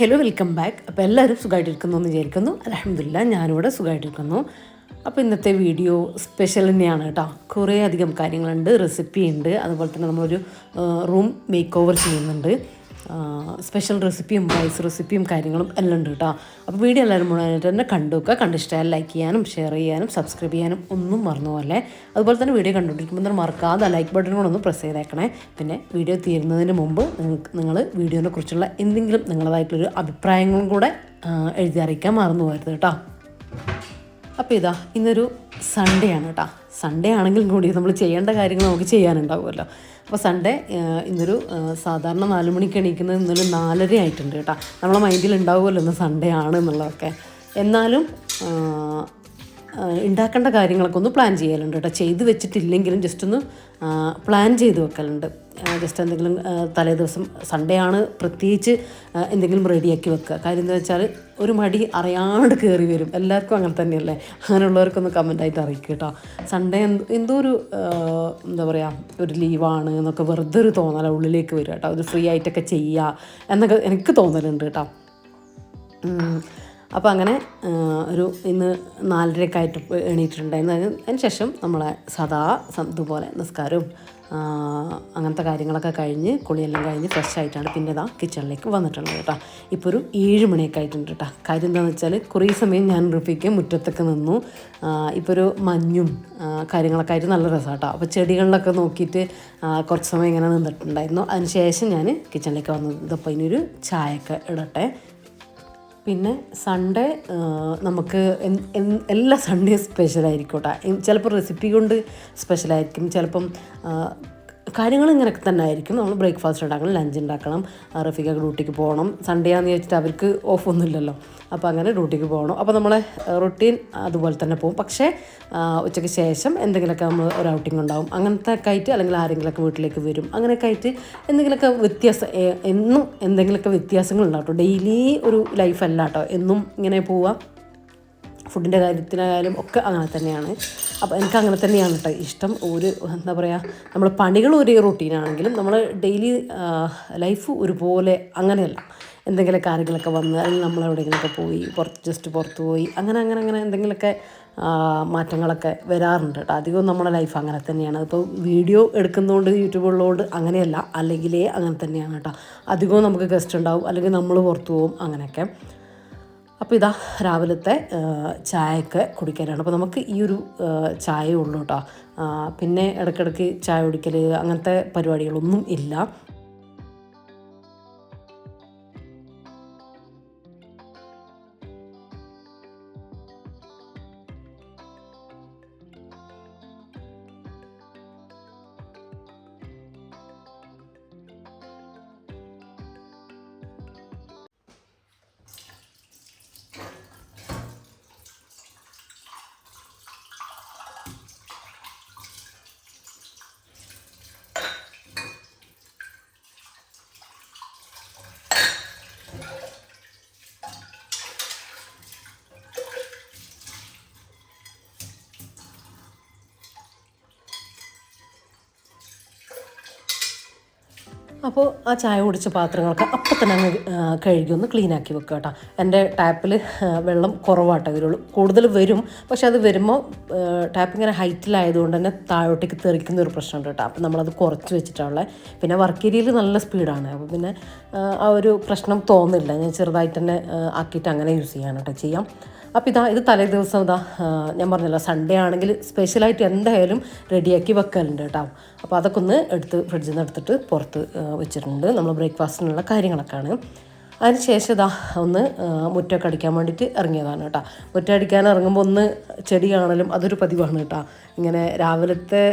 Hello welcome back. അപ്പോൾ എല്ലാവരും സുഖമായിട്ടിരിക്കുന്നു എന്ന് വിചാരിക്കുന്നു. അൽഹംദുലില്ലാ ഞാനിവിടെ സുഖമായിട്ടിരിക്കുന്നു. അപ്പോൾ ഇന്നത്തെ വീഡിയോ സ്പെഷ്യൽ തന്നെയാണ് കേട്ടോ. കുറേ അധികം കാര്യങ്ങളുണ്ട്, റെസിപ്പി ഉണ്ട്, അതുപോലെ തന്നെ നമ്മളൊരു റൂം മേക്ക് ഓവർ ചെയ്യുന്നുണ്ട്. സ്പെഷ്യൽ റെസിപ്പിയും വൈസ് റെസിപ്പിയും കാര്യങ്ങളും എല്ലാം ഉണ്ട് കേട്ടോ. അപ്പോൾ വീഡിയോ എല്ലാവരും മുഴുവനായിട്ട് തന്നെ കണ്ടു വെക്കുക. കണ്ടിഷ്ടമായാൽ ലൈക്ക് ചെയ്യാനും ഷെയർ ചെയ്യാനും സബ്സ്ക്രൈബ് ചെയ്യാനും ഒന്നും മറന്നു പോലെ. അതുപോലെ തന്നെ വീഡിയോ കണ്ടുകൊണ്ടിരിക്കുമ്പോൾ തന്നെ മറക്കാതെ ലൈക്ക് ബട്ടൺ കൊണ്ടൊന്ന് പ്രസ് ചെയ്തേക്കണേ. പിന്നെ വീഡിയോ തീരുന്നതിന് മുമ്പ് നിങ്ങൾ വീഡിയോനെ കുറിച്ചുള്ള എന്തെങ്കിലും നിങ്ങളതായിട്ടുള്ളൊരു അഭിപ്രായങ്ങളും കൂടെ എഴുതി അറിയിക്കാൻ മറന്നു പോകരുത് കേട്ടോ. അപ്പോൾ ഇതാ ഇന്നൊരു സൺഡേ ആണ് കേട്ടോ. സൺഡേ ആണെങ്കിൽ കൂടി നമ്മൾ ചെയ്യേണ്ട കാര്യങ്ങൾ നമുക്ക് ചെയ്യാനുണ്ടാവുമല്ലോ. അപ്പോൾ സൺഡേ ഇന്നൊരു സാധാരണ 4 മണിക്ക് എണീക്കുന്നത് ഇന്നൊരു 4:30 ആയിട്ടുണ്ട് കേട്ടോ. നമ്മളെ മൈൻഡിൽ ഉണ്ടാവുമല്ലോ ഇന്ന് സൺഡേ ആണ് എന്നുള്ളതൊക്കെ. എന്നാലും ഉണ്ടാക്കേണ്ട കാര്യങ്ങളൊക്കെ ഒന്ന് പ്ലാൻ ചെയ്യലുണ്ട് കേട്ടോ. ചെയ്ത് വെച്ചിട്ടില്ലെങ്കിലും ജസ്റ്റ് ഒന്ന് പ്ലാൻ ചെയ്ത് വെക്കലുണ്ട്. ജസ്റ്റ് എന്തെങ്കിലും തലേ ദിവസം സൺഡേ ആണ് പ്രത്യേകിച്ച് എന്തെങ്കിലും റെഡിയാക്കി വെക്കുക. കാര്യം എന്താ വെച്ചാൽ ഒരു മടി അറിയാണ്ട് കയറി വരും. എല്ലാവർക്കും അങ്ങനെ തന്നെയല്ലേ? അങ്ങനെയുള്ളവർക്കൊന്ന് കമൻറ്റായിട്ട് അറിയിക്കുക കേട്ടോ. സൺഡേ എന്തോ ഒരു എന്താ പറയുക, ഒരു ലീവാണ് എന്നൊക്കെ വെറുതെ ഒരു തോന്നല ഉള്ളിലേക്ക് വരും കേട്ടോ. ഒരു ഫ്രീ ആയിട്ടൊക്കെ ചെയ്യുക എന്നൊക്കെ എനിക്ക് തോന്നലുണ്ട് കേട്ടോ. അപ്പോൾ അങ്ങനെ ഇന്ന് 4:30 ആയിട്ട് എണീറ്റിട്ടുണ്ടായിരുന്നു. അതിന് ശേഷം നമ്മളെ ഇതുപോലെ നിസ്കാരവും അങ്ങനത്തെ കാര്യങ്ങളൊക്കെ കഴിഞ്ഞ് കുളിയെല്ലാം കഴിഞ്ഞ് ഫ്രഷ് ആയിട്ടാണ് പിന്നെ കിച്ചണിലേക്ക് വന്നിട്ടുള്ളത് കേട്ടോ. ഇപ്പോൾ ഒരു 7 മണിയൊക്കെ ആയിട്ടുണ്ട് കേട്ടോ. കാര്യം എന്താണെന്ന് വെച്ചാൽ കുറേ സമയം ഞാൻ റുഫിക്ക് മുറ്റത്തൊക്കെ നിന്നു. ഇപ്പോൾ ഒരു മഞ്ഞും കാര്യങ്ങളൊക്കെ ആയിട്ട് നല്ല രസമാണ് കേട്ടോ. അപ്പോൾ ചെടികളിലൊക്കെ നോക്കിയിട്ട് കുറച്ച് സമയം ഇങ്ങനെ നിന്നിട്ടുണ്ടായിരുന്നു. അതിന് ശേഷം ഞാൻ കിച്ചണിലേക്ക് വന്നത്. ഇതപ്പോൾ ഇതിനൊരു ചായയൊക്കെ ഇടട്ടെ. പിന്നെ സൺഡേ നമുക്ക് എല്ലാ സൺഡേയും സ്പെഷ്യലായിരിക്കും കേട്ടോ. ചിലപ്പോൾ റെസിപ്പി കൊണ്ട് സ്പെഷ്യലായിരിക്കും, ചിലപ്പം കാര്യങ്ങൾ ഇങ്ങനെയൊക്കെ തന്നെ ആയിരിക്കും. നമ്മൾ ബ്രേക്ക്ഫാസ്റ്റ് ഉണ്ടാക്കണം, ലഞ്ച് ഉണ്ടാക്കണം, റഫീഖ ഡ്യൂട്ടിക്ക് പോകണം. സൺഡേ ആണെന്ന് ചോദിച്ചിട്ട് അവർക്ക് ഓഫൊന്നും ഇല്ലല്ലോ. അപ്പോൾ അങ്ങനെ ഡ്യൂട്ടിക്ക് പോകണം. അപ്പോൾ നമ്മളെ റൊട്ടീൻ അതുപോലെ തന്നെ പോകും. പക്ഷേ ഉച്ചയ്ക്ക് ശേഷം എന്തെങ്കിലുമൊക്കെ നമ്മൾ ഒരു ഔട്ടിങ് ഉണ്ടാവും, അങ്ങനത്തെ ഒക്കെ ആയിട്ട്, അല്ലെങ്കിൽ ആരെങ്കിലുമൊക്കെ വീട്ടിലേക്ക് വരും, അങ്ങനെയൊക്കെ ആയിട്ട് എന്തെങ്കിലുമൊക്കെ എന്നും എന്തെങ്കിലുമൊക്കെ വ്യത്യാസങ്ങളുണ്ടാവും കേട്ടോ. ഡെയിലി ഒരു ലൈഫല്ല കേട്ടോ എന്നും ഇങ്ങനെ പോവുക. ഫുഡിൻ്റെ കാര്യത്തിനായാലും ഒക്കെ അങ്ങനെ തന്നെയാണ്. അപ്പോൾ എനിക്ക് അങ്ങനെ തന്നെയാണ് കേട്ടോ ഇഷ്ടം. എന്താ പറയുക, നമ്മൾ പണികൾ ഒരേ റൂട്ടീനാണെങ്കിലും നമ്മൾ ഡെയിലി ലൈഫ് ഒരുപോലെ അങ്ങനെയല്ല. എന്തെങ്കിലും കാര്യങ്ങളൊക്കെ വന്ന് അല്ലെങ്കിൽ നമ്മൾ എവിടെയെങ്കിലുമൊക്കെ പോയി പുറത്ത് പോയി അങ്ങനെ എന്തെങ്കിലുമൊക്കെ മാറ്റങ്ങളൊക്കെ വരാറുണ്ട് കേട്ടോ. അധികവും നമ്മുടെ ലൈഫ് അങ്ങനെ തന്നെയാണ്. അതിപ്പോൾ വീഡിയോ എടുക്കുന്നതുകൊണ്ട് യൂട്യൂബുള്ളതുകൊണ്ട് അങ്ങനെയല്ല, അല്ലെങ്കിലേ അങ്ങനെ തന്നെയാണ് കേട്ടോ. അധികവും നമുക്ക് ഗസ്റ്റ് ഉണ്ടാവും, അല്ലെങ്കിൽ നമ്മൾ പുറത്തു പോകും, അങ്ങനെയൊക്കെ. അപ്പോൾ ഇതാ രാവിലത്തെ ചായയൊക്കെ കുടിക്കാനാണ്. അപ്പോൾ നമുക്ക് ഈ ഒരു ചായ ഉള്ളൂ കേട്ടോ. പിന്നെ ഇടയ്ക്കിടയ്ക്ക് ചായ കുടിക്കൽ അങ്ങനത്തെ പരിപാടികളൊന്നും ഇല്ല. അപ്പോൾ ആ ചായ കുടിച്ച പാത്രങ്ങളൊക്കെ അപ്പം തന്നെ അങ്ങ് കഴുകി ഒന്ന് ക്ലീനാക്കി വെക്കുക കേട്ടോ. എൻ്റെ ടാപ്പിൽ വെള്ളം കുറവാട്ടോ വരുള്ളൂ, കൂടുതൽ വരും. പക്ഷെ അത് വരുമ്പോൾ ടാപ്പ് ഇങ്ങനെ ഹൈറ്റിലായതുകൊണ്ട് തന്നെ താഴോട്ടേക്ക് തെറിക്കുന്ന ഒരു പ്രശ്നമുണ്ട് കേട്ടോ. അപ്പോൾ നമ്മളത് കുറച്ച് വെച്ചിട്ടുള്ളത്. പിന്നെ വർക്ക് ഏരിയയിൽ നല്ല സ്പീഡാണ്, അപ്പോൾ പിന്നെ ആ ഒരു പ്രശ്നം തോന്നില്ല. ഞാൻ ചെറുതായിട്ട് തന്നെ ആക്കിയിട്ട് അങ്ങനെ യൂസ് ചെയ്യാനാട്ടോ ചെയ്യാം. അപ്പോൾ ഇത് തലേ ദിവസം ഞാൻ പറഞ്ഞല്ലോ സൺഡേ ആണെങ്കിൽ സ്പെഷ്യലായിട്ട് എന്തായാലും റെഡിയാക്കി വെക്കലുണ്ട് കേട്ടോ. അപ്പോൾ അതൊക്കെ ഒന്ന് ഫ്രിഡ്ജിൽ നിന്ന് എടുത്തിട്ട് പുറത്ത് വെച്ചിട്ടുണ്ട്. നമ്മൾ ബ്രേക്ക്ഫാസ്റ്റിനുള്ള കാര്യങ്ങളൊക്കെയാണ്. അതിന് ശേഷം ഒന്ന് മുറ്റമൊക്കെ അടിക്കാൻ വേണ്ടിയിട്ട് ഇറങ്ങിയതാണ് കേട്ടോ. മുറ്റം അടിക്കാൻ ഇറങ്ങുമ്പോൾ ഒന്ന് ചെടി കാണലും അതൊരു പതിവാണ് കേട്ടോ. ഇങ്ങനെ രാവിലത്തെ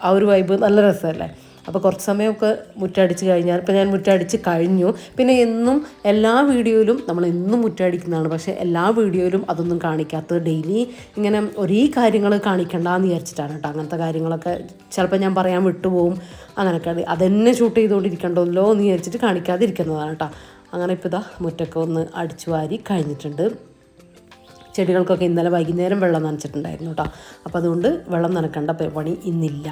ആ ഒരു വൈബ് നല്ല രസമല്ലേ. അപ്പോൾ കുറച്ച് സമയമൊക്കെ മുറ്റടിച്ച് കഴിഞ്ഞാൽ, ഇപ്പോൾ ഞാൻ മുറ്റടിച്ച് കഴിഞ്ഞു. പിന്നെ എന്നും എല്ലാ വീഡിയോയിലും നമ്മൾ എന്നും മുറ്റടിക്കുന്നതാണ്, പക്ഷേ എല്ലാ വീഡിയോയിലും അതൊന്നും കാണിക്കാത്തത് ഡെയിലി ഇങ്ങനെ ഒരേ കാര്യങ്ങൾ കാണിക്കണ്ടെന്ന് വിചാരിച്ചിട്ടാണ് കേട്ടോ. അങ്ങനത്തെ കാര്യങ്ങളൊക്കെ ചിലപ്പോൾ ഞാൻ പറയാൻ വിട്ടുപോകും. അങ്ങനെയൊക്കെ അതെന്നെ ഷൂട്ട് ചെയ്തുകൊണ്ടിരിക്കണ്ടല്ലോ എന്ന് വിചാരിച്ചിട്ട് കാണിക്കാതിരിക്കുന്നതാണ് കേട്ടോ. അങ്ങനെ ഇപ്പോൾ മുറ്റൊക്കെ ഒന്ന് അടിച്ചു വാരി കഴിഞ്ഞിട്ടുണ്ട്. ചെടികൾക്കൊക്കെ ഇന്നലെ വൈകുന്നേരം വെള്ളം നനച്ചിട്ടുണ്ടായിരുന്നു കേട്ടോ. അപ്പോൾ അതുകൊണ്ട് വെള്ളം നനക്കേണ്ട പണി ഇന്നില്ല.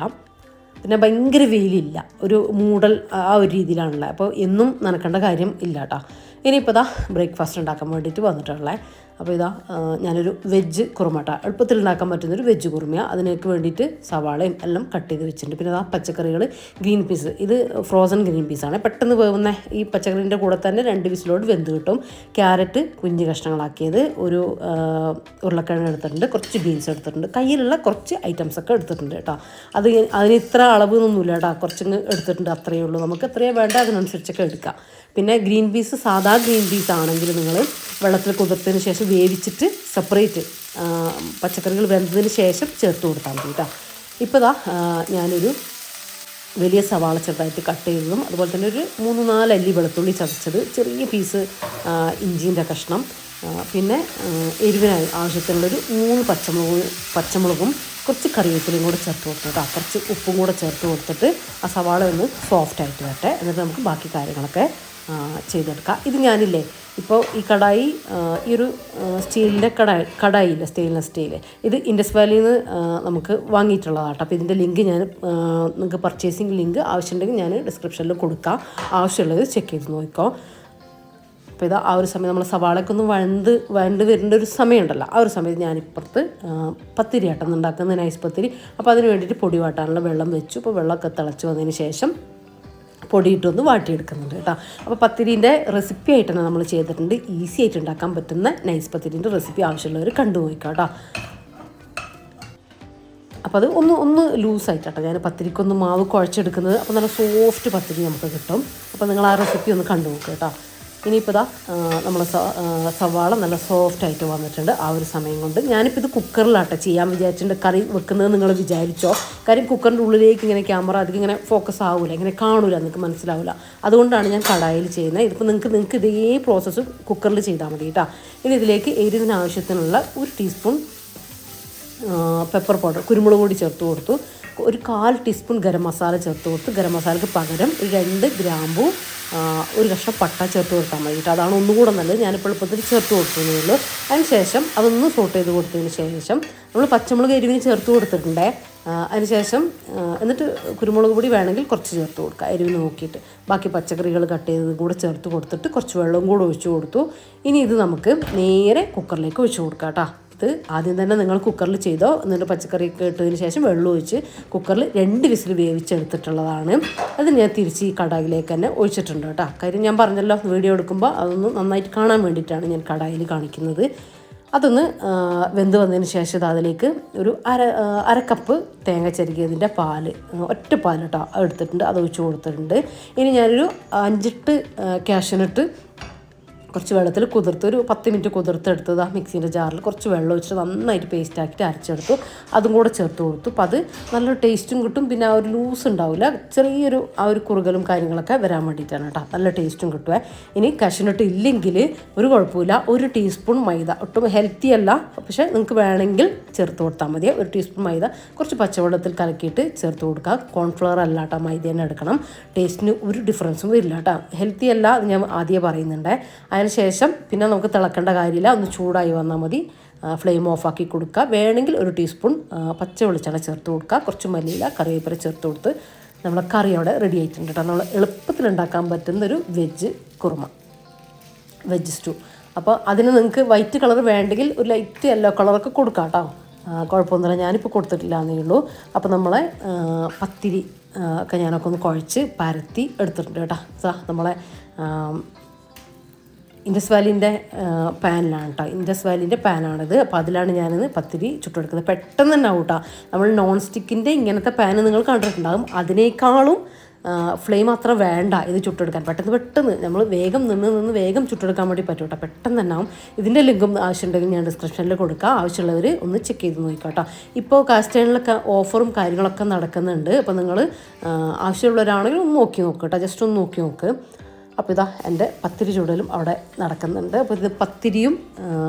പിന്നെ ഭയങ്കര വെയിലില്ല, ഒരു മൂടൽ ആ ഒരു രീതിയിലാണുള്ളത്. അപ്പോൾ എന്നും നനക്കേണ്ട കാര്യം ഇല്ല കേട്ടോ. ഇനിയിപ്പോൾ ഇതാ ബ്രേക്ക്ഫാസ്റ്റ് ഉണ്ടാക്കാൻ വേണ്ടിയിട്ട് വന്നിട്ടുള്ളത്. അപ്പോൾ ഇതാ ഞാനൊരു വെജ് കുറുമട്ട എളുപ്പത്തിൽ ഉണ്ടാക്കാൻ പറ്റുന്നൊരു വെജ് കുറുമയാണ്. അതിനേക്ക് വേണ്ടിയിട്ട് സവാളയും എല്ലാം കട്ട് ചെയ്ത് വെച്ചിട്ടുണ്ട്. പിന്നെ ആ പച്ചക്കറികൾ ഗ്രീൻ പീസ്, ഇത് ഫ്രോസൺ ഗ്രീൻ പീസാണ്, പെട്ടെന്ന് വേവുന്ന. ഈ പച്ചക്കറീൻ്റെ കൂടെ തന്നെ 2 വിസിലോട് വെന്ത് കിട്ടും. ക്യാരറ്റ് കുഞ്ഞ് കഷ്ണങ്ങളാക്കിയത്, ഒരു ഉരുളക്കിഴങ്ങ് എടുത്തിട്ടുണ്ട്, കുറച്ച് ബീൻസ് എടുത്തിട്ടുണ്ട്, കയ്യിലുള്ള കുറച്ച് ഐറ്റംസൊക്കെ എടുത്തിട്ടുണ്ട് കേട്ടോ. അതിന് ഇത്ര അളവൊന്നുമില്ല കേട്ടോ, കുറച്ചങ്ങ് എടുത്തിട്ടുണ്ട്, അത്രയേ ഉള്ളൂ. നമുക്ക് എത്രയാണ് വേണ്ട അതിനനുസരിച്ചൊക്കെ എടുക്കാം. പിന്നെ ഗ്രീൻ പീസ്, സാധാ ഗ്രീൻ പീസ് ആണെങ്കിൽ നിങ്ങൾ വെള്ളത്തിൽ കുതിർത്തതിന് ശേഷം വേവിച്ചിട്ട് സെപ്പറേറ്റ് പച്ചക്കറികൾ വെന്തതിന് ശേഷം ചേർത്ത് കൊടുത്താൽ മതി കേട്ടോ. ഇപ്പോൾ ഇതാ ഞാനൊരു വലിയ സവാള ചെറുതായിട്ട് കട്ട് ചെയ്തതും അതുപോലെ തന്നെ ഒരു 3-4 അല്ലി വെളുത്തുള്ളി ചതച്ചത്, ചെറിയ പീസ് ഇഞ്ചീൻ്റെ കഷ്ണം, പിന്നെ എരിവിനായി ആവശ്യത്തിനുള്ളൊരു 3 പച്ചമുളകും കുറച്ച് കറിവേപ്പിലയും കൂടെ ചേർത്ത് കൊടുത്തു കേട്ടോ. കുറച്ച് ഉപ്പും കൂടെ ചേർത്ത് കൊടുത്തിട്ട് ആ സവാള ഒന്ന് സോഫ്റ്റായിട്ട് വരട്ടെ. എന്നിട്ട് നമുക്ക് ബാക്കി കാര്യങ്ങളൊക്കെ ചെയ്തെടുക്കാം. ഇത് ഞാനില്ലേ ഇപ്പോൾ ഈ കടായി, ഈ ഒരു സ്റ്റീലിൻ്റെ കടായില്ല, സ്റ്റെയിൻലെസ് സ്റ്റീൽ, ഇത് ഇൻഡസ് വാലിയിൽ നിന്ന് നമുക്ക് വാങ്ങിയിട്ടുള്ളതാണ്. അപ്പോൾ ഇതിൻ്റെ ലിങ്ക് ഞാൻ നിങ്ങൾക്ക് പർച്ചേസിങ് ലിങ്ക് ആവശ്യമുണ്ടെങ്കിൽ ഞാൻ ഡിസ്ക്രിപ്ഷനിൽ കൊടുക്കാം. ആവശ്യമുള്ളത് ചെക്ക് ചെയ്ത് നോക്കിക്കോ. അപ്പോൾ ഇതാ ആ ഒരു സമയം നമ്മൾ സവാളയ്ക്കൊന്ന് വഴണ്ട് വരേണ്ട ഒരു സമയമുണ്ടല്ലോ, ആ ഒരു സമയത്ത് ഞാനിപ്പുറത്ത് പത്തിരി ആട്ടം ഉണ്ടാക്കുന്ന നൈസ് പത്തിരി. അപ്പോൾ അതിന് വേണ്ടിയിട്ട് പൊടി വാട്ടാനുള്ള വെള്ളം വെച്ചു. അപ്പോൾ വെള്ളമൊക്കെ തിളച്ച് വന്നതിന് ശേഷം പൊടിയിട്ടൊന്ന് വാട്ടിയെടുക്കുന്നുണ്ട് കേട്ടോ. അപ്പോൾ പത്തിരീൻ്റെ റെസിപ്പി ആയിട്ട് തന്നെ നമ്മൾ ചെയ്തിട്ടുണ്ട്. ഈസി ആയിട്ട് ഉണ്ടാക്കാൻ പറ്റുന്ന നൈസ് പത്തിരീൻ്റെ റെസിപ്പി ആവശ്യമുള്ളവർ കണ്ടു നോക്കാം കേട്ടോ. അപ്പോൾ അത് ഒന്ന് ലൂസായിട്ടാട്ടോ ഞാൻ പത്തിരിക്കൊന്ന് മാവ് കുഴച്ചെടുക്കുന്നത്. അപ്പോൾ നല്ല സോഫ്റ്റ് പത്തിരി നമുക്ക് കിട്ടും. അപ്പോൾ നിങ്ങൾ ആ റെസിപ്പി ഒന്ന് കണ്ടു നോക്കുക കേട്ടോ. ഇനിയിപ്പോൾ ഇതാ നമ്മൾ സവാള നല്ല സോഫ്റ്റായിട്ട് വന്നിട്ടുണ്ട്. ആ ഒരു സമയം കൊണ്ട് ഞാനിപ്പോൾ ഇത് കുക്കറിലാട്ടെ ചെയ്യാൻ വിചാരിച്ചിട്ടുണ്ട്. കറി വെക്കുന്നത് നിങ്ങൾ വിചാരിച്ചോ, കാര്യം കുക്കറിൻ്റെ ഉള്ളിലേക്ക് ഇങ്ങനെ ക്യാമറ അധികം ഇങ്ങനെ ഫോക്കസ് ആവില്ല, ഇങ്ങനെ കാണില്ല, നിങ്ങൾക്ക് മനസ്സിലാവില്ല. അതുകൊണ്ടാണ് ഞാൻ കടായിൽ ചെയ്യുന്നത്. ഇതിപ്പോൾ നിങ്ങൾക്ക് ഇതേ പ്രോസസ്സ് കുക്കറിൽ ചെയ്താൽ മതി കേട്ടോ. ഇനി ഇതിലേക്ക് എരിവിന് ആവശ്യത്തിനുള്ള 1 ടീസ്പൂൺ പെപ്പർ പൗഡർ, കുരുമുളക് പൊടി ചേർത്ത് കൊടുത്തു. ഒരു 1/4 ടീസ്പൂൺ ഗരം മസാല ചേർത്ത് കൊടുത്ത്, ഗരം മസാലയ്ക്ക് പകരം 2 ഗ്രാമ്പൂ, ഒരു കഷ്ണം പട്ട ചേർത്ത് കൊടുത്താൽ മതി കേട്ടോ. അതാണ് ഒന്നുകൂടെ നല്ലത്. ഞാനിപ്പോൾ എളുപ്പത്തിൽ ചേർത്ത് കൊടുത്തതേ ഉള്ളൂ. അതിന് ശേഷം അതൊന്ന് സോട്ട് ചെയ്ത് കൊടുത്തതിന് ശേഷം നമ്മൾ പച്ചമുളക് എരിവിന് ചേർത്ത് കൊടുത്തിട്ടുണ്ടേ. അതിന് ശേഷം എന്നിട്ട് കുരുമുളക് പൊടി വേണമെങ്കിൽ കുറച്ച് ചേർത്ത് കൊടുക്കുക, എരിവിന് നോക്കിയിട്ട്. ബാക്കി പച്ചക്കറികൾ കട്ട് ചെയ്തത് കൂടെ ചേർത്ത് കൊടുത്തിട്ട് കുറച്ച് വെള്ളവും കൂടെ ഒഴിച്ച് കൊടുത്തു. ഇനി ഇത് നമുക്ക് നേരെ കുക്കറിലേക്ക് ഒഴിച്ച് കൊടുക്കാം കേട്ടോ. ഇത് ആദ്യം തന്നെ നിങ്ങൾ കുക്കറിൽ ചെയ്തോ, എന്നിട്ട് പച്ചക്കറി ഇട്ടതിന് ശേഷം വെള്ളം ഒഴിച്ച് കുക്കറിൽ 2 വിസിൽ വേവിച്ചെടുത്തിട്ടുള്ളതാണ്. അത് ഞാൻ തിരിച്ച് ഈ കടായിലേക്ക് തന്നെ ഒഴിച്ചിട്ടുണ്ട് കേട്ടോ. കാര്യം ഞാൻ പറഞ്ഞല്ലോ, വീഡിയോ എടുക്കുമ്പോൾ അതൊന്ന് നന്നായിട്ട് കാണാൻ വേണ്ടിയിട്ടാണ് ഞാൻ കടായിൽ കാണിക്കുന്നത്. അതൊന്ന് വെന്ത് വന്നതിന് ശേഷം അതിലേക്ക് ഒരു അര കപ്പ് തേങ്ങ ചിരകിയതിൻ്റെ പാല്, ഒറ്റ പാൽ കേട്ടോ, എടുത്തിട്ടുണ്ട്, അത് ഒഴിച്ച് കൊടുത്തിട്ടുണ്ട്. ഇനി ഞാനൊരു 5-8 കാഷ്യൂനട്ട് കുറച്ച് വെള്ളത്തിൽ കുതിർത്ത് ഒരു 10 മിനിറ്റ് കുതിർത്തെടുത്തത് ആ മിക്സീൻ്റെ ജാറിൽ കുറച്ച് വെള്ളം ഒഴിച്ചിട്ട് നന്നായിട്ട് പേസ്റ്റ് ആക്കിയിട്ട് അരച്ചെടുത്തു. അതും കൂടെ ചേർത്ത് കൊടുത്തു. അപ്പോൾ അത് നല്ലൊരു ടേസ്റ്റും കിട്ടും. പിന്നെ ആ ഒരു ലൂസ് ഉണ്ടാവില്ല, ചെറിയൊരു ആ ഒരു കുറുകലും കാര്യങ്ങളൊക്കെ വരാൻ വേണ്ടിയിട്ടാണ് കേട്ടോ. നല്ല ടേസ്റ്റും കിട്ടുക. ഇനി കഷ്നട്ട് ഇല്ലെങ്കിൽ ഒരു കുഴപ്പമില്ല, 1 ടീസ്പൂൺ മൈദ, ഒട്ടും ഹെൽത്തി അല്ല, പക്ഷേ നിങ്ങൾക്ക് വേണമെങ്കിൽ ചേർത്ത് കൊടുത്താൽ മതി. 1 ടീസ്പൂൺ മൈദ കുറച്ച് പച്ചവെള്ളത്തിൽ കലക്കിയിട്ട് ചേർത്ത് കൊടുക്കുക. കോൺഫ്ലവർ അല്ല കേട്ടോ, മൈദ തന്നെ എടുക്കണം. ടേസ്റ്റിന് ഒരു ഡിഫറൻസും വരില്ല കേട്ടോ. ഹെൽത്തി അല്ല, അത് ഞാൻ ആദ്യമേ പറയുന്നുണ്ട്. അതിനുശേഷം പിന്നെ നമുക്ക് തിളക്കേണ്ട കാര്യമില്ല, ഒന്ന് ചൂടായി വന്നാൽ മതി. ഫ്ലെയിം ഓഫാക്കി കൊടുക്കുക. വേണമെങ്കിൽ 1 ടീസ്പൂൺ പച്ച വെളിച്ചെണ്ണ ചേർത്ത് കൊടുക്കുക. കുറച്ച് മല്ലിയില, കറിവേപ്പില ചേർത്ത് കൊടുത്ത് നമ്മളെ കറി അവിടെ റെഡി ആയിട്ടുണ്ട് കേട്ടോ. നമ്മൾ എളുപ്പത്തിൽ ഉണ്ടാക്കാൻ പറ്റുന്നൊരു വെജ് കുറുമ, വെജ് സ്റ്റൂ. അപ്പോൾ അതിന് നിങ്ങൾക്ക് വൈറ്റ് കളർ വേണ്ടെങ്കിൽ ഒരു ലൈറ്റ് യെല്ലോ കളറൊക്കെ കൊടുക്കാം കേട്ടോ, കുഴപ്പമൊന്നുമില്ല. ഞാനിപ്പോൾ കൊടുത്തിട്ടില്ല എന്നേ ഉള്ളൂ. അപ്പോൾ നമ്മളെ പത്തിരി ഒക്കെ ഞാനൊക്കെ ഒന്ന് കുഴച്ച് പരത്തി എടുത്തിട്ടുണ്ട് കേട്ടോ. നമ്മളെ ഇൻഡസ് വാലിൻ്റെ പാനിലാണ് കേട്ടോ, ഇൻഡസ് വാലിൻ്റെ പാനാണിത്. അപ്പോൾ അതിലാണ് ഞാനിന്ന് പത്തിരി ചുട്ടെടുക്കുന്നത്. പെട്ടെന്ന് തന്നെ ആവും കേട്ടോ. നമ്മൾ നോൺ സ്റ്റിക്കിൻ്റെ ഇങ്ങനത്തെ പാന് നിങ്ങൾ കണ്ടിട്ടുണ്ടാകും, അതിനേക്കാളും ഫ്ലെയിം അത്ര വേണ്ട ഇത് ചുട്ടെടുക്കാൻ. പെട്ടെന്ന് നമ്മൾ വേഗം നിന്ന് വേഗം ചുട്ടെടുക്കാൻ വേണ്ടി പറ്റും കേട്ടോ, പെട്ടെന്ന് തന്നെ ആവും. ഇതിൻ്റെ ലിങ്കും ആവശ്യമുണ്ടെങ്കിൽ ഞാൻ ഡിസ്ക്രിപ്ഷനിൽ കൊടുക്കാം, ആവശ്യമുള്ളവർ ഒന്ന് ചെക്ക് ചെയ്ത് നോക്കാം കേട്ടോ. ഇപ്പോൾ കാസ്റ്റേണിലൊക്കെ ഓഫറും കാര്യങ്ങളൊക്കെ നടക്കുന്നുണ്ട്. അപ്പോൾ നിങ്ങൾ ആവശ്യമുള്ളവരാണെങ്കിൽ ഒന്ന് നോക്കി നോക്കുക കേട്ടോ, ജസ്റ്റ് ഒന്ന് നോക്കി നോക്ക്. അപ്പോൾ ഇതാ എൻ്റെ പത്തിരി ചുടലും അവിടെ നടക്കുന്നുണ്ട്. അപ്പോൾ ഇത് പത്തിരിയും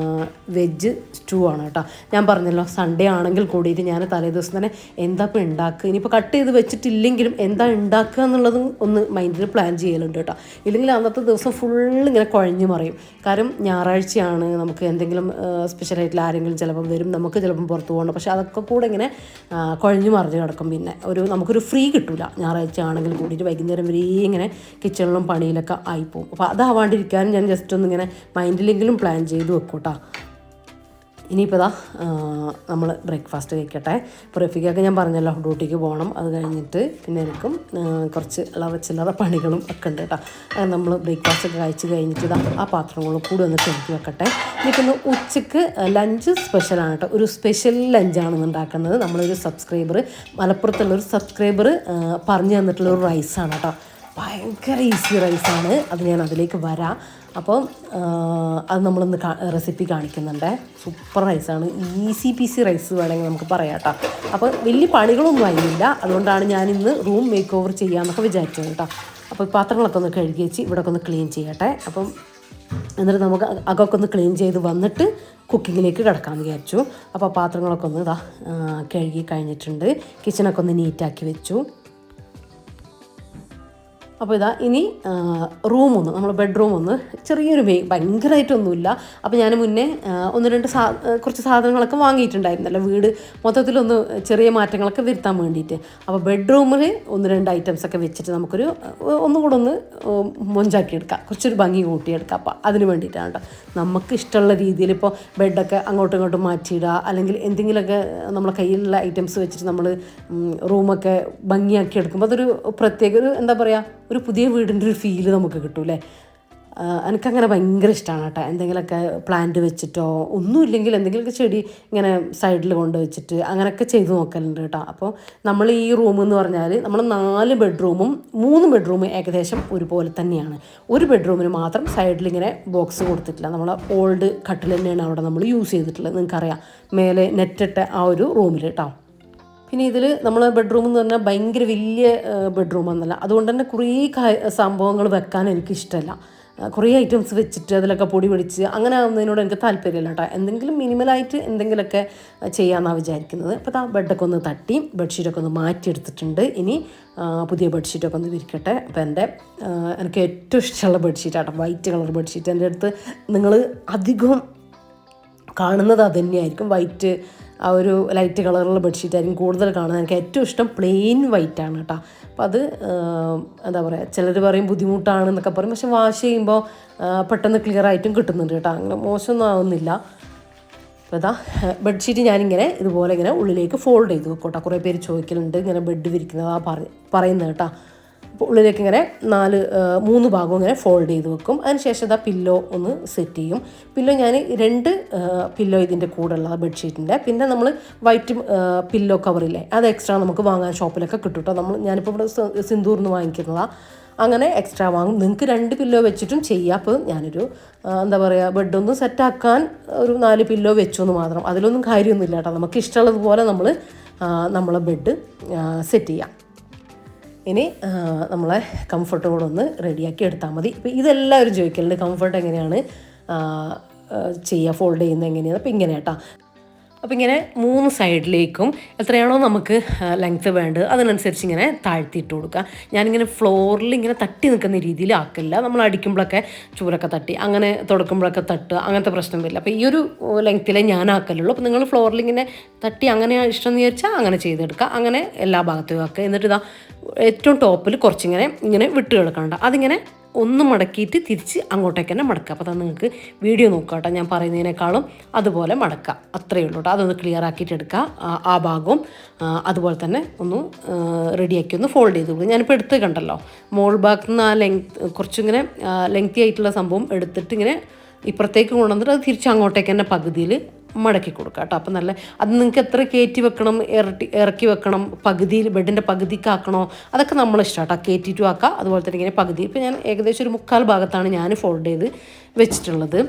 വെജ് സ്റ്റൂ ആണ് കേട്ടോ. ഞാൻ പറഞ്ഞല്ലോ, സൺഡേ ആണെങ്കിൽ കൂടിയിട്ട് ഞാൻ തലേ ദിവസം തന്നെ എന്താ ഇപ്പോൾ ഉണ്ടാക്കുക, ഇനിയിപ്പോൾ കട്ട് ചെയ്ത് വെച്ചിട്ടില്ലെങ്കിലും എന്താ ഉണ്ടാക്കുക എന്നുള്ളതും ഒന്ന് മൈൻഡിൽ പ്ലാൻ ചെയ്യലുണ്ട് കേട്ടോ. ഇല്ലെങ്കിൽ അന്നത്തെ ദിവസം ഇങ്ങനെ കുഴഞ്ഞു മറിയും. കാരണം ഞായറാഴ്ചയാണ്, നമുക്ക് എന്തെങ്കിലും സ്പെഷ്യലായിട്ടുള്ള ആരെങ്കിലും ചിലപ്പം വരും, നമുക്ക് ചിലപ്പം പുറത്ത് പോകണം. പക്ഷേ അതൊക്കെ കൂടെ ഇങ്ങനെ കുഴഞ്ഞു മറിഞ്ഞ് കിടക്കും. പിന്നെ നമുക്കൊരു ഫ്രീ കിട്ടില്ല ഞായറാഴ്ച ആണെങ്കിൽ കൂടിയിട്ട്. വൈകുന്നേരം വരെ ഇങ്ങനെ കിച്ചണിലും പണിയിലൊക്കെ ആയിപ്പോവും. അപ്പോൾ അതാവാണ്ടിരിക്കാനും ഞാൻ ജസ്റ്റ് ഒന്നിങ്ങനെ മൈൻഡിലെങ്കിലും പ്ലാൻ ചെയ്ത് വെക്കും കേട്ടോ. ഇനിയിപ്പോൾ ഇതാ നമ്മൾ ബ്രേക്ക്ഫാസ്റ്റ് കഴിക്കട്ടെ. ഇപ്പോൾ റഫീഖൊക്കെ ഞാൻ പറഞ്ഞല്ലോ ഡ്യൂട്ടിക്ക് പോകണം. അത് കഴിഞ്ഞിട്ട് പിന്നെ എനിക്കും കുറച്ച് ചില്ലറ പണികളും ഒക്കെ ഉണ്ട് കേട്ടോ. അങ്ങനെ നമ്മൾ ബ്രേക്ക്ഫാസ്റ്റ് ഒക്കെ കഴിച്ച് കഴിഞ്ഞിട്ട് ഇതാ ആ പാത്രങ്ങളും കൂടി ഒന്ന് കഴുകി വെക്കട്ടെ. എനിക്കൊന്ന് ഉച്ചയ്ക്ക് ലഞ്ച് സ്പെഷ്യലാണ് കേട്ടോ. ഒരു സ്പെഷ്യൽ ലഞ്ചാണ് ഉണ്ടാക്കുന്നത്. നമ്മളൊരു സബ്സ്ക്രൈബർ, മലപ്പുറത്തുള്ളൊരു സബ്സ്ക്രൈബർ പറഞ്ഞു തന്നിട്ടുള്ളൊരു റൈസാണ് കേട്ടോ. ഭയങ്കര ഈസി റൈസാണ്. അത് ഞാൻ അതിലേക്ക് വരാം. അപ്പം അത് നമ്മളൊന്ന് റെസിപ്പി കാണിക്കുന്നുണ്ട്. സൂപ്പർ റൈസാണ്, ഈസി പീസി റൈസ് വേണമെങ്കിൽ നമുക്ക് പറയാം കേട്ടോ. അപ്പോൾ വലിയ പണികളൊന്നും ആയിരുന്നില്ല. അതുകൊണ്ടാണ് ഞാനിന്ന് റൂം മേക്ക് ഓവർ ചെയ്യാമെന്നൊക്കെ വിചാരിച്ചത് കേട്ടോ. അപ്പോൾ പാത്രങ്ങളൊക്കെ ഒന്ന് കഴുകി വെച്ച് ഇവിടെയൊക്കെ ഒന്ന് ക്ലീൻ ചെയ്യട്ടെ. അപ്പം എന്നിട്ട് നമുക്ക് അകൊക്കെ ഒന്ന് ക്ലീൻ ചെയ്ത് വന്നിട്ട് കുക്കിങ്ങിലേക്ക് കിടക്കാമെന്ന് വിചാരിച്ചു. അപ്പോൾ പാത്രങ്ങളൊക്കെ ഒന്ന് കഴുകി കഴിഞ്ഞിട്ടുണ്ട്. കിച്ചണൊക്കെ ഒന്ന് നീറ്റാക്കി വെച്ചു. അപ്പോൾ ഇതാ ഇനി റൂമൊന്ന്, നമ്മൾ ബെഡ്റൂം ഒന്ന് ചെറിയൊരു ഭയങ്കരമായിട്ടൊന്നുമില്ല. അപ്പോൾ ഞാൻ മുന്നേ ഒന്ന് രണ്ട് കുറച്ച് സാധനങ്ങളൊക്കെ വാങ്ങിയിട്ടുണ്ടായിരുന്നല്ലോ, വീട് മൊത്തത്തിലൊന്ന് ചെറിയ മാറ്റങ്ങളൊക്കെ വരുത്താൻ വേണ്ടിയിട്ട്. അപ്പോൾ ബെഡ്റൂമിൽ ഒന്ന് രണ്ട് ഐറ്റംസൊക്കെ വെച്ചിട്ട് നമുക്കൊരു ഒന്നുകൂടെ ഒന്ന് മൊഞ്ചാക്കി എടുക്കാം, കുറച്ചൊരു ഭംഗി കൂട്ടിയെടുക്കാം. അപ്പോൾ അതിന് വേണ്ടിയിട്ടാണ് കേട്ടോ. നമുക്ക് ഇഷ്ടമുള്ള രീതിയിൽ ഇപ്പോൾ ബെഡൊക്കെ അങ്ങോട്ടും ഇങ്ങോട്ടും മാറ്റിയിടുക, അല്ലെങ്കിൽ എന്തെങ്കിലുമൊക്കെ നമ്മളെ കയ്യിലുള്ള ഐറ്റംസ് വെച്ചിട്ട് നമ്മൾ റൂമൊക്കെ ഭംഗിയാക്കി എടുക്കുമ്പോൾ അതൊരു പ്രത്യേക ഒരു എന്താ പറയുക, ഒരു പുതിയ വീടിൻ്റെ ഒരു ഫീല് നമുക്ക് കിട്ടൂലേ. എനിക്കങ്ങനെ ഭയങ്കര ഇഷ്ടമാണ് കേട്ടോ. എന്തെങ്കിലുമൊക്കെ പ്ലാന്റ് വെച്ചിട്ടോ ഒന്നുമില്ലെങ്കിൽ എന്തെങ്കിലുമൊക്കെ ചെടി ഇങ്ങനെ സൈഡിൽ കൊണ്ട് വെച്ചിട്ട് അങ്ങനെയൊക്കെ ചെയ്ത് നോക്കലുണ്ട് കേട്ടോ. അപ്പോൾ നമ്മൾ ഈ റൂം എന്ന് പറഞ്ഞാൽ നമ്മൾ 4 ബെഡ്റൂമും 3 ബെഡ്റൂം ഏകദേശം ഒരുപോലെ തന്നെയാണ്. ഒരു ബെഡ്റൂമിന് മാത്രം സൈഡിലിങ്ങനെ ബോക്സ് കൊടുത്തിട്ടില്ല. നമ്മളെ ഓൾഡ് കട്ടിൽ തന്നെയാണ് അവിടെ നമ്മൾ യൂസ് ചെയ്തിട്ടുള്ളത്. നിങ്ങൾക്കറിയാം, മേലെ നെറ്റിട്ട ആ ഒരു റൂമിൽ കേട്ടോ. പിന്നെ ഇതിൽ നമ്മൾ ബെഡ്റൂം എന്ന് പറഞ്ഞാൽ ഭയങ്കര വലിയ ബെഡ്റൂമൊന്നുമല്ല. അതുകൊണ്ട് തന്നെ കുറേ സംഭവങ്ങൾ വെക്കാൻ എനിക്കിഷ്ടമല്ല. കുറേ ഐറ്റംസ് വെച്ചിട്ട് അതിലൊക്കെ പൊടി പിടിച്ച് അങ്ങനെ ആവുന്നതിനോട് എനിക്ക് താല്പര്യമില്ല കേട്ടോ. എന്തെങ്കിലും മിനിമലായിട്ട് എന്തെങ്കിലുമൊക്കെ ചെയ്യാമെന്നാണ് വിചാരിക്കുന്നത്. അപ്പോൾ ബെഡൊക്കെ ഒന്ന് തട്ടി ബെഡ്ഷീറ്റൊക്കെ ഒന്ന് മാറ്റിയെടുത്തിട്ടുണ്ട്. ഇനി പുതിയ ബെഡ്ഷീറ്റൊക്കെ ഒന്ന് വിരിക്കട്ടെ. അപ്പോൾ എനിക്ക് ഏറ്റവും ഇഷ്ടമുള്ള ബെഡ്ഷീറ്റാട്ടോ, വൈറ്റ് കളർ ബെഡ്ഷീറ്റ്. എൻ്റെ അടുത്ത് നിങ്ങൾ അധികം കാണുന്നത് അത് തന്നെയായിരിക്കും. വൈറ്റ്, ആ ഒരു ലൈറ്റ് കളറുള്ള ബെഡ്ഷീറ്റായിരിക്കും കൂടുതൽ കാണുന്നത്. എനിക്ക് ഏറ്റവും ഇഷ്ടം പ്ലെയിൻ വൈറ്റാണ് കേട്ടോ. അപ്പം അത് എന്താ പറയുക, ചിലർ പറയും ബുദ്ധിമുട്ടാണെന്നൊക്കെ പറയും, പക്ഷെ വാഷ് ചെയ്യുമ്പോൾ പെട്ടെന്ന് ക്ലിയർ ആയിട്ടും കിട്ടുന്നുണ്ട് കേട്ടോ. അങ്ങനെ മോശമൊന്നും ആവുന്നില്ല. അപ്പോൾ ഇതാ ബെഡ്ഷീറ്റ് ഞാനിങ്ങനെ ഇതുപോലെ ഇങ്ങനെ ഉള്ളിലേക്ക് ഫോൾഡ് ചെയ്ത് വെക്കും കേട്ടോ. കുറേ പേര് ചോദിക്കലുണ്ട് ഇങ്ങനെ ബെഡ് വിരിക്കുന്നതാണ് പറയുന്നത് കേട്ടോ. അപ്പോൾ ഉള്ളിലേക്ക് ഇങ്ങനെ 3 ഭാഗവും ഇങ്ങനെ ഫോൾഡ് ചെയ്ത് വെക്കും. അതിനുശേഷം ഇതാ പില്ലോ ഒന്ന് സെറ്റ് ചെയ്യും. പില്ലോ ഞാൻ 2 പില്ലോ ഇതിൻ്റെ കൂടെ ഉള്ള ബെഡ്ഷീറ്റിൻ്റെ. പിന്നെ നമ്മൾ വൈറ്റ് പില്ലോ കവറില്ലേ, അത് എക്സ്ട്രാ നമുക്ക് വാങ്ങാൻ ഷോപ്പിലൊക്കെ കിട്ടും കേട്ടോ. ഞാനിപ്പോൾ ഇവിടെ സിന്ദൂറിന് വാങ്ങിക്കുന്നതാണ്. അങ്ങനെ എക്സ്ട്രാ വാങ്ങും. നിങ്ങൾക്ക് 2 പില്ലോ വെച്ചിട്ടും ചെയ്യാം. അപ്പോൾ ഞാനൊരു എന്താ പറയുക, ബെഡൊന്ന് സെറ്റാക്കാൻ ഒരു 4 പില്ലോ വെച്ചു എന്ന് മാത്രം. അതിലൊന്നും കാര്യമൊന്നുമില്ല കേട്ടോ. നമുക്ക് ഇഷ്ടമുള്ളതുപോലെ നമ്മളെ ബെഡ് സെറ്റ് ചെയ്യാം. ഇനി നമ്മളെ കംഫർട്ട് കൂടെ ഒന്ന് റെഡിയാക്കി എടുത്താൽ മതി. ഇപ്പോൾ ഇതെല്ലാവരും ചോദിക്കലുണ്ട് കംഫർട്ട് എങ്ങനെയാണ് ചെയ്യുക, ഫോൾഡ് ചെയ്യുന്നത് എങ്ങനെയാണ്. അപ്പോൾ ഇങ്ങനെ കേട്ടോ. അപ്പോൾ ഇങ്ങനെ 3 സൈഡിലേക്കും എത്രയാണോ നമുക്ക് ലെങ്ത്ത് വേണ്ടത് അതിനനുസരിച്ച് ഇങ്ങനെ താഴ്ത്തിയിട്ട് കൊടുക്കുക. ഞാനിങ്ങനെ ഫ്ലോറിൽ ഇങ്ങനെ തട്ടി നിൽക്കുന്ന രീതിയിൽ ആക്കില്ല. നമ്മൾ അടിക്കുമ്പോഴൊക്കെ ചൂരൊക്കെ തട്ടി അങ്ങനെ തുടക്കുമ്പോഴൊക്കെ തട്ടുക, അങ്ങനത്തെ പ്രശ്നം വരില്ല. അപ്പോൾ ഈ ഒരു ലെങ്ത്തിലേ ഞാൻ ആക്കലുള്ളൂ. അപ്പോൾ നിങ്ങൾ ഫ്ലോറിൽ ഇങ്ങനെ തട്ടി അങ്ങനെ ഇഷ്ടം എന്ന് വിചാരിച്ചാൽ അങ്ങനെ ചെയ്തെടുക്കുക. അങ്ങനെ എല്ലാ ഭാഗത്തും ആക്കുക. എന്നിട്ട് ഇതാ ഏറ്റവും ടോപ്പിൽ കുറച്ചിങ്ങനെ വിട്ട് കിടക്കണ്ട, അതിങ്ങനെ ഒന്ന് മടക്കിയിട്ട് തിരിച്ച് അങ്ങോട്ടേക്ക് തന്നെ മടക്കുക. അപ്പോൾ അത് നിങ്ങൾക്ക് വീഡിയോ നോക്കുക കേട്ടോ, ഞാൻ പറയുന്നതിനേക്കാളും അതുപോലെ മടക്കുക, അത്രയേ ഉള്ളൂ കേട്ടോ. അതൊന്ന് ക്ലിയർ ആക്കിയിട്ട് എടുക്കുക. ആ ഭാഗവും അതുപോലെ തന്നെ ഒന്ന് റെഡിയാക്കി ഒന്ന് ഫോൾഡ് ചെയ്ത് കൊടുക്കുക. ഞാനിപ്പോൾ എടുത്ത് കണ്ടല്ലോ, മോൾ ഭാഗത്ത് നിന്ന് ആ കുറച്ചിങ്ങനെ ലെങ്തി ആയിട്ടുള്ള സംഭവം എടുത്തിട്ട് ഇങ്ങനെ ഇപ്പുറത്തേക്ക് കൊണ്ടുവന്നിട്ട് അത് തിരിച്ച് അങ്ങോട്ടേക്ക് തന്നെ പകുതിയിൽ മടക്കി കൊടുക്കുക കേട്ടോ. അപ്പം നല്ല അത് നിങ്ങൾക്ക് എത്ര കയറ്റി വെക്കണം, ഇറക്കി വെക്കണം, പകുതിയിൽ ബെഡിൻ്റെ പകുതിക്കാക്കണോ, അതൊക്കെ നമ്മളിഷ്ടം കേട്ടോ. കയറ്റിയിട്ടും ആക്കാം, അതുപോലെ തന്നെ ഇങ്ങനെ പകുതി. ഇപ്പോൾ ഞാൻ ഏകദേശം ഒരു 3/4 ഭാഗത്താണ് ഞാൻ ഫോൾഡ് ചെയ്ത് വെച്ചിട്ടുള്ളത്.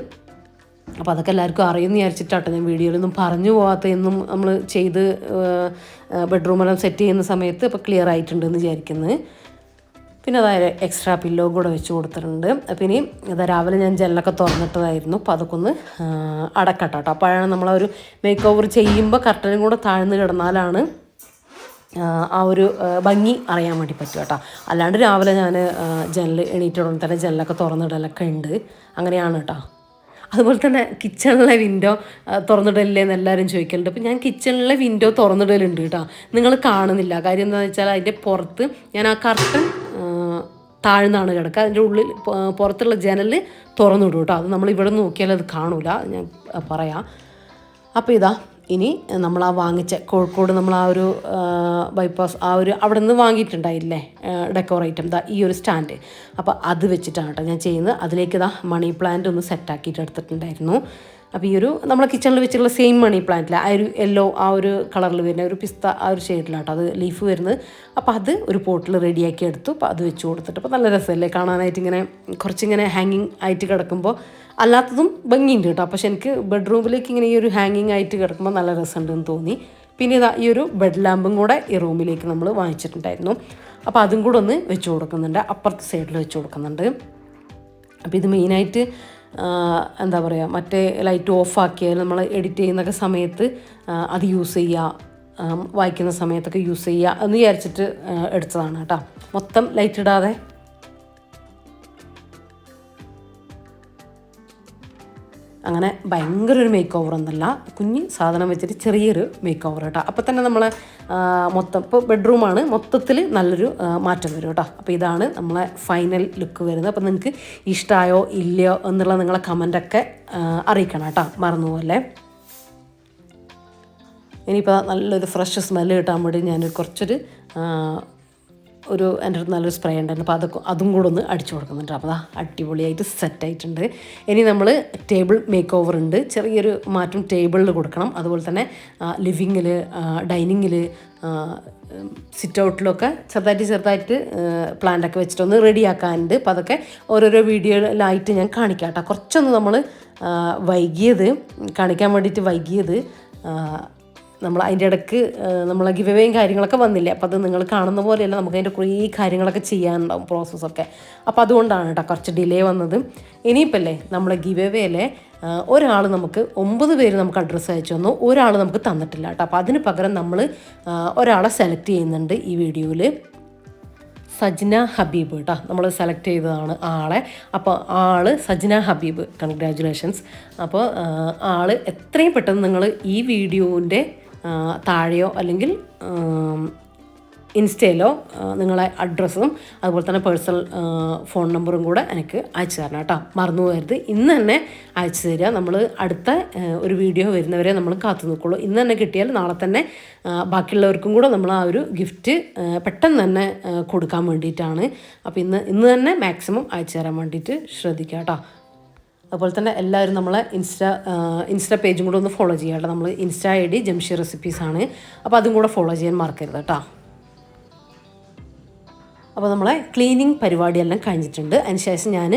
അപ്പോൾ അതൊക്കെ എല്ലാവർക്കും അറിയുമെന്ന് വിചാരിച്ചിട്ടാട്ടോ ഞാൻ വീഡിയോയിലൊന്നും പറഞ്ഞു പോകാത്തതെന്നും നമ്മൾ ചെയ്ത് ബെഡ്റൂമെല്ലാം സെറ്റ് ചെയ്യുന്ന സമയത്ത് ഇപ്പോൾ ക്ലിയർ ആയിട്ടുണ്ടെന്ന് വിചാരിക്കുന്നത്. പിന്നെ അതായത് എക്സ്ട്രാ പില്ലോ കൂടെ വെച്ച് കൊടുത്തിട്ടുണ്ട്. പിന്നെ ഇതാ രാവിലെ ഞാൻ ജനലൊക്കെ തുറന്നിട്ടതായിരുന്നു. അപ്പോൾ അതൊക്കെ ഒന്ന് അടക്കട്ടോ കേട്ടോ. അപ്പോഴാണ് നമ്മളൊരു മേക്ക് ഓവർ ചെയ്യുമ്പോൾ കർട്ടനും കൂടെ താഴ്ന്ന് കിടന്നാലാണ് ആ ഒരു ഭംഗി അറിയാൻ വേണ്ടി പറ്റും കേട്ടോ. അല്ലാണ്ട് രാവിലെ ഞാൻ ജനൽ എണീറ്റുടനെ തന്നെ ജനലൊക്കെ തുറന്നിടലൊക്കെ ഉണ്ട്, അങ്ങനെയാണ് കേട്ടോ. അതുപോലെ തന്നെ കിച്ചണിലെ വിൻഡോ തുറന്നിടലില്ലേ എന്ന് എല്ലാവരും ചോദിക്കലുണ്ട്. അപ്പോൾ ഞാൻ കിച്ചണിലെ വിൻഡോ തുറന്നിടലുണ്ട് കേട്ടോ. നിങ്ങൾ കാണുന്നില്ല. കാര്യം എന്താണെന്ന് വെച്ചാൽ അതിൻ്റെ പുറത്ത് ഞാൻ ആ കർട്ടൻ താഴ്ന്നാണ് കിടക്കുക. അതിൻ്റെ ഉള്ളിൽ പുറത്തുള്ള ജനൽ തുറന്നിടും കേട്ടോ. അത് നമ്മൾ ഇവിടെ നോക്കിയാൽ അത് കാണൂല, ഞാൻ പറയാം. അപ്പോൾ ഇതാ ഇനി നമ്മൾ ആ വാങ്ങിച്ച കോഴിക്കോട് നമ്മൾ ആ ഒരു ബൈപ്പാസ് ആ ഒരു അവിടെ നിന്ന് വാങ്ങിയിട്ടുണ്ടായില്ലേ ഡെക്കോർ ഐറ്റം, ഈ ഒരു സ്റ്റാൻഡ്. അപ്പോൾ അത് വെച്ചിട്ടാണ് കേട്ടോ ഞാൻ ചെയ്യുന്നത്. അതിലേക്ക് ഇതാ മണി പ്ലാന്റ് ഒന്ന് സെറ്റാക്കിയിട്ട് എടുത്തിട്ടുണ്ടായിരുന്നു. അപ്പോൾ ഈ ഒരു നമ്മളെ കിച്ചണിൽ വെച്ചിട്ടുള്ള സെയിം മണി പ്ലാന്റിൽ ആ ഒരു യെല്ലോ ആ ഒരു കളറിൽ വരുന്ന ഒരു പിസ്ത ആ ഒരു ഷെയ്ഡിലാട്ടോ അത് ലീഫ് വരുന്നത്. അപ്പോൾ അത് ഒരു പോട്ടിൽ റെഡിയാക്കി എടുത്തു. അപ്പോൾ അത് വെച്ച് കൊടുത്തിട്ട് അപ്പോൾ നല്ല രസമല്ലേ കാണാനായിട്ട്, ഇങ്ങനെ കുറച്ചിങ്ങനെ ഹാങ്ങിങ് ആയിട്ട് കിടക്കുമ്പോൾ. അല്ലാത്തതും ഭംഗിയുണ്ട് കേട്ടോ. പക്ഷെ എനിക്ക് ബെഡ്റൂമിലേക്ക് ഇങ്ങനെ ഈ ഒരു ഹാങ്ങിങ് ആയിട്ട് കിടക്കുമ്പോൾ നല്ല രസമുണ്ടെന്ന് തോന്നി. പിന്നെ ഇതാ ഈ ഒരു ബെഡ് ലാമ്പും കൂടെ ഈ റൂമിലേക്ക് നമ്മൾ വാങ്ങിച്ചിട്ടുണ്ടായിരുന്നു. അപ്പോൾ അതും കൂടെ ഒന്ന് വെച്ച് കൊടുക്കുന്നുണ്ട്, അപ്പുറത്തെ സൈഡിൽ വെച്ച് കൊടുക്കുന്നുണ്ട്. അപ്പോൾ ഇത് മെയിനായിട്ട് എന്താ പറയുക, മറ്റേ ലൈറ്റ് ഓഫാക്കിയാൽ നമ്മൾ എഡിറ്റ് ചെയ്യുന്നൊക്കെ സമയത്ത് അത് യൂസ് ചെയ്യുക, വായിക്കുന്ന സമയത്തൊക്കെ യൂസ് ചെയ്യുക എന്ന് വിചാരിച്ചിട്ട് എടുത്തതാണ് കേട്ടോ. മൊത്തം ലൈറ്റ് ഇടാതെ. അങ്ങനെ ഭയങ്കര ഒരു മേക്ക് ഓവർ ഒന്നല്ല, കുഞ്ഞ് സാധനം വെച്ചിട്ട് ചെറിയൊരു മേക്ക് ഓവർ കേട്ടോ. അപ്പോൾ തന്നെ നമ്മളെ മൊത്തം ഇപ്പോൾ ബെഡ്റൂമാണ്, മൊത്തത്തിൽ നല്ലൊരു മാറ്റം വരും കേട്ടോ. അപ്പോൾ ഇതാണ് നമ്മളെ ഫൈനൽ ലുക്ക് വരുന്നത്. അപ്പോൾ നിങ്ങൾക്ക് ഇഷ്ടമായോ ഇല്ലയോ എന്നുള്ള നിങ്ങളെ കമൻറ്റൊക്കെ അറിയിക്കണം കേട്ടോ, മറന്നുപോലെ. ഇനിയിപ്പോൾ നല്ലൊരു ഫ്രഷ് സ്മെല്ല് കിട്ടാൻ വേണ്ടി ഞാൻ കുറച്ചൊരു എൻ്റെ അടുത്ത് നല്ലൊരു സ്പ്രേ ഉണ്ടായിരുന്നു. അപ്പോൾ അതും കൂടെ ഒന്ന് അടിച്ചു കൊടുക്കുന്നുണ്ട്. അപ്പോൾ അടിപൊളിയായിട്ട് സെറ്റായിട്ടുണ്ട്. ഇനി നമ്മൾ ടേബിൾ മേക്ക് ഓവർ ഉണ്ട്, ചെറിയൊരു മാറ്റം ടേബിളിൽ കൊടുക്കണം. അതുപോലെ തന്നെ ലിവിങ്ങിൽ, ഡൈനിങ്ങിൽ, സിറ്റ് ഔട്ടിലൊക്കെ ചെറുതായിട്ട് പ്ലാന്റൊക്കെ വെച്ചിട്ടൊന്ന് റെഡിയാക്കാനുണ്ട്. അപ്പോൾ അതൊക്കെ ഓരോരോ വീഡിയോയിലായിട്ട് ഞാൻ കാണിക്കാം കേട്ടോ. കുറച്ചൊന്ന് നമ്മൾ കാണിക്കാൻ വേണ്ടിയിട്ട് വൈകിയത് നമ്മൾ അതിൻ്റെ ഇടയ്ക്ക് നമ്മളെ ഗിവ് അവേയും കാര്യങ്ങളൊക്കെ വന്നില്ലേ. അപ്പോൾ അത് നിങ്ങൾ കാണുന്ന പോലെയല്ല, നമുക്ക് അതിൻ്റെ കുറേ കാര്യങ്ങളൊക്കെ ചെയ്യാനുണ്ടാവും, പ്രോസസ്സൊക്കെ. അപ്പോൾ അതുകൊണ്ടാണ് കേട്ടോ കുറച്ച് ഡിലേ വന്നത്. ഇനിയിപ്പോൾ അല്ലേ നമ്മളെ ഗിവ് അവേയിലെ ഒരാൾ നമുക്ക് 9 പേര് നമുക്ക് അഡ്രസ്സ് അയച്ചു തന്നു, ഒരാൾ നമുക്ക് തന്നിട്ടില്ല കേട്ടോ. അപ്പോൾ അതിന് പകരം നമ്മൾ ഒരാളെ സെലക്ട് ചെയ്യുന്നുണ്ട് ഈ വീഡിയോയിൽ. സജ്ന ഹബീബ് കേട്ടോ, നമ്മൾ സെലക്ട് ചെയ്തതാണ് ആളെ. അപ്പോൾ സജ്ന ഹബീബ്, കൺഗ്രാജുലേഷൻസ്. അപ്പോൾ എത്രയും പെട്ടെന്ന് നിങ്ങൾ ഈ വീഡിയോൻ്റെ താഴെയോ അല്ലെങ്കിൽ ഇൻസ്റ്റയിലോ നിങ്ങളെ അഡ്രസ്സും അതുപോലെ തന്നെ പേഴ്സണൽ ഫോൺ നമ്പറും കൂടെ എനിക്ക് അയച്ചു തരണം കേട്ടോ. മറന്നു പോകരുത്. ഇന്ന് തന്നെ അയച്ചു തരിക. നമ്മൾ അടുത്ത ഒരു വീഡിയോ വരുന്നവരെ നമ്മൾ കാത്തു നിൽക്കുള്ളൂ. ഇന്ന് തന്നെ കിട്ടിയാൽ നാളെ തന്നെ ബാക്കിയുള്ളവർക്കും കൂടെ നമ്മൾ ആ ഒരു ഗിഫ്റ്റ് പെട്ടെന്ന് തന്നെ കൊടുക്കാൻ വേണ്ടിയിട്ടാണ്. അപ്പോൾ ഇന്ന് തന്നെ മാക്സിമം അയച്ചു തരാൻ വേണ്ടിയിട്ട് ശ്രദ്ധിക്കുക കേട്ടോ. അതുപോലെ തന്നെ എല്ലാവരും നമ്മളെ ഇൻസ്റ്റ പേജും കൂടെ ഒന്ന് ഫോളോ ചെയ്യുക കേട്ടോ. നമ്മൾ ഇൻസ്റ്റ ID ജംഷി റെസിപ്പീസാണ്. അപ്പോൾ അതും കൂടെ ഫോളോ ചെയ്യാൻ മറക്കരുത് കേട്ടോ. അപ്പോൾ നമ്മളെ ക്ലീനിങ് പരിപാടിയെല്ലാം കഴിഞ്ഞിട്ടുണ്ട്. അതിനുശേഷം ഞാൻ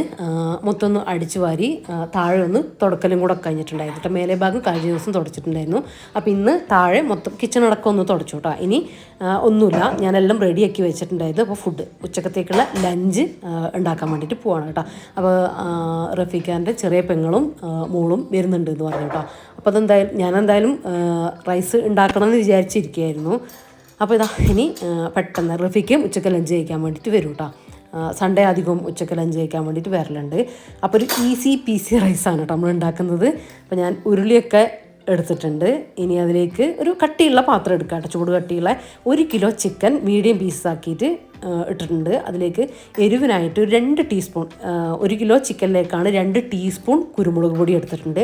മൊത്തം ഒന്ന് അടിച്ചു വാരി താഴെ ഒന്ന് തുടക്കലും കൂടെ കഴിഞ്ഞിട്ടുണ്ടായിരുന്നു കേട്ടോ. മേലെ ഭാഗം കഴിഞ്ഞ ദിവസം തുടച്ചിട്ടുണ്ടായിരുന്നു. അപ്പോൾ ഇന്ന് താഴെ മൊത്തം കിച്ചണടക്കം ഒന്ന് തുടച്ചു കേട്ടോ. ഇനി ഒന്നുമില്ല, ഞാനെല്ലാം റെഡിയാക്കി വെച്ചിട്ടുണ്ടായിരുന്നു. അപ്പോൾ ഉച്ചക്കത്തേക്കുള്ള ലഞ്ച് ഉണ്ടാക്കാൻ വേണ്ടിയിട്ട് പോവാണ് കേട്ടോ. അപ്പോൾ റഫീഖാൻ്റെ ചെറിയ പെങ്ങളും മോളും വരുന്നുണ്ട് എന്ന് പറഞ്ഞു കേട്ടോ. അപ്പോൾ ഞാനെന്തായാലും റൈസ് ഉണ്ടാക്കണമെന്ന് വിചാരിച്ചിരിക്കുകയായിരുന്നു. അപ്പോൾ ഇനി പെട്ടെന്ന് റഫീഖും ഉച്ചക്ക് ലഞ്ച് കഴിക്കാൻ വേണ്ടിയിട്ട് വരും കേട്ടോ. സൺഡേ അധികം ഉച്ചക്ക് ലഞ്ച് കഴിക്കാൻ വേണ്ടിയിട്ട് വരലുണ്ട്. അപ്പോൾ ഒരു ഈസി പീസി റൈസാണ് കേട്ടോ നമ്മൾ ഉണ്ടാക്കുന്നത്. അപ്പോൾ ഞാൻ ഉരുളിയൊക്കെ എടുത്തിട്ടുണ്ട്. ഇനി അതിലേക്ക് ഒരു കട്ടിയുള്ള പാത്രം എടുക്കാം കേട്ടോ, ചൂട് കട്ടിയുള്ള 1 കിലോ ചിക്കൻ മീഡിയം പീസസ് ആക്കിയിട്ട് ഇട്ടിട്ടുണ്ട്. അതിലേക്ക് എരിവിനായിട്ട് 2 ടീസ്പൂൺ, 1 കിലോ ചിക്കനിലേക്കാണ് 2 ടീസ്പൂൺ കുരുമുളക് പൊടി എടുത്തിട്ടുണ്ട്.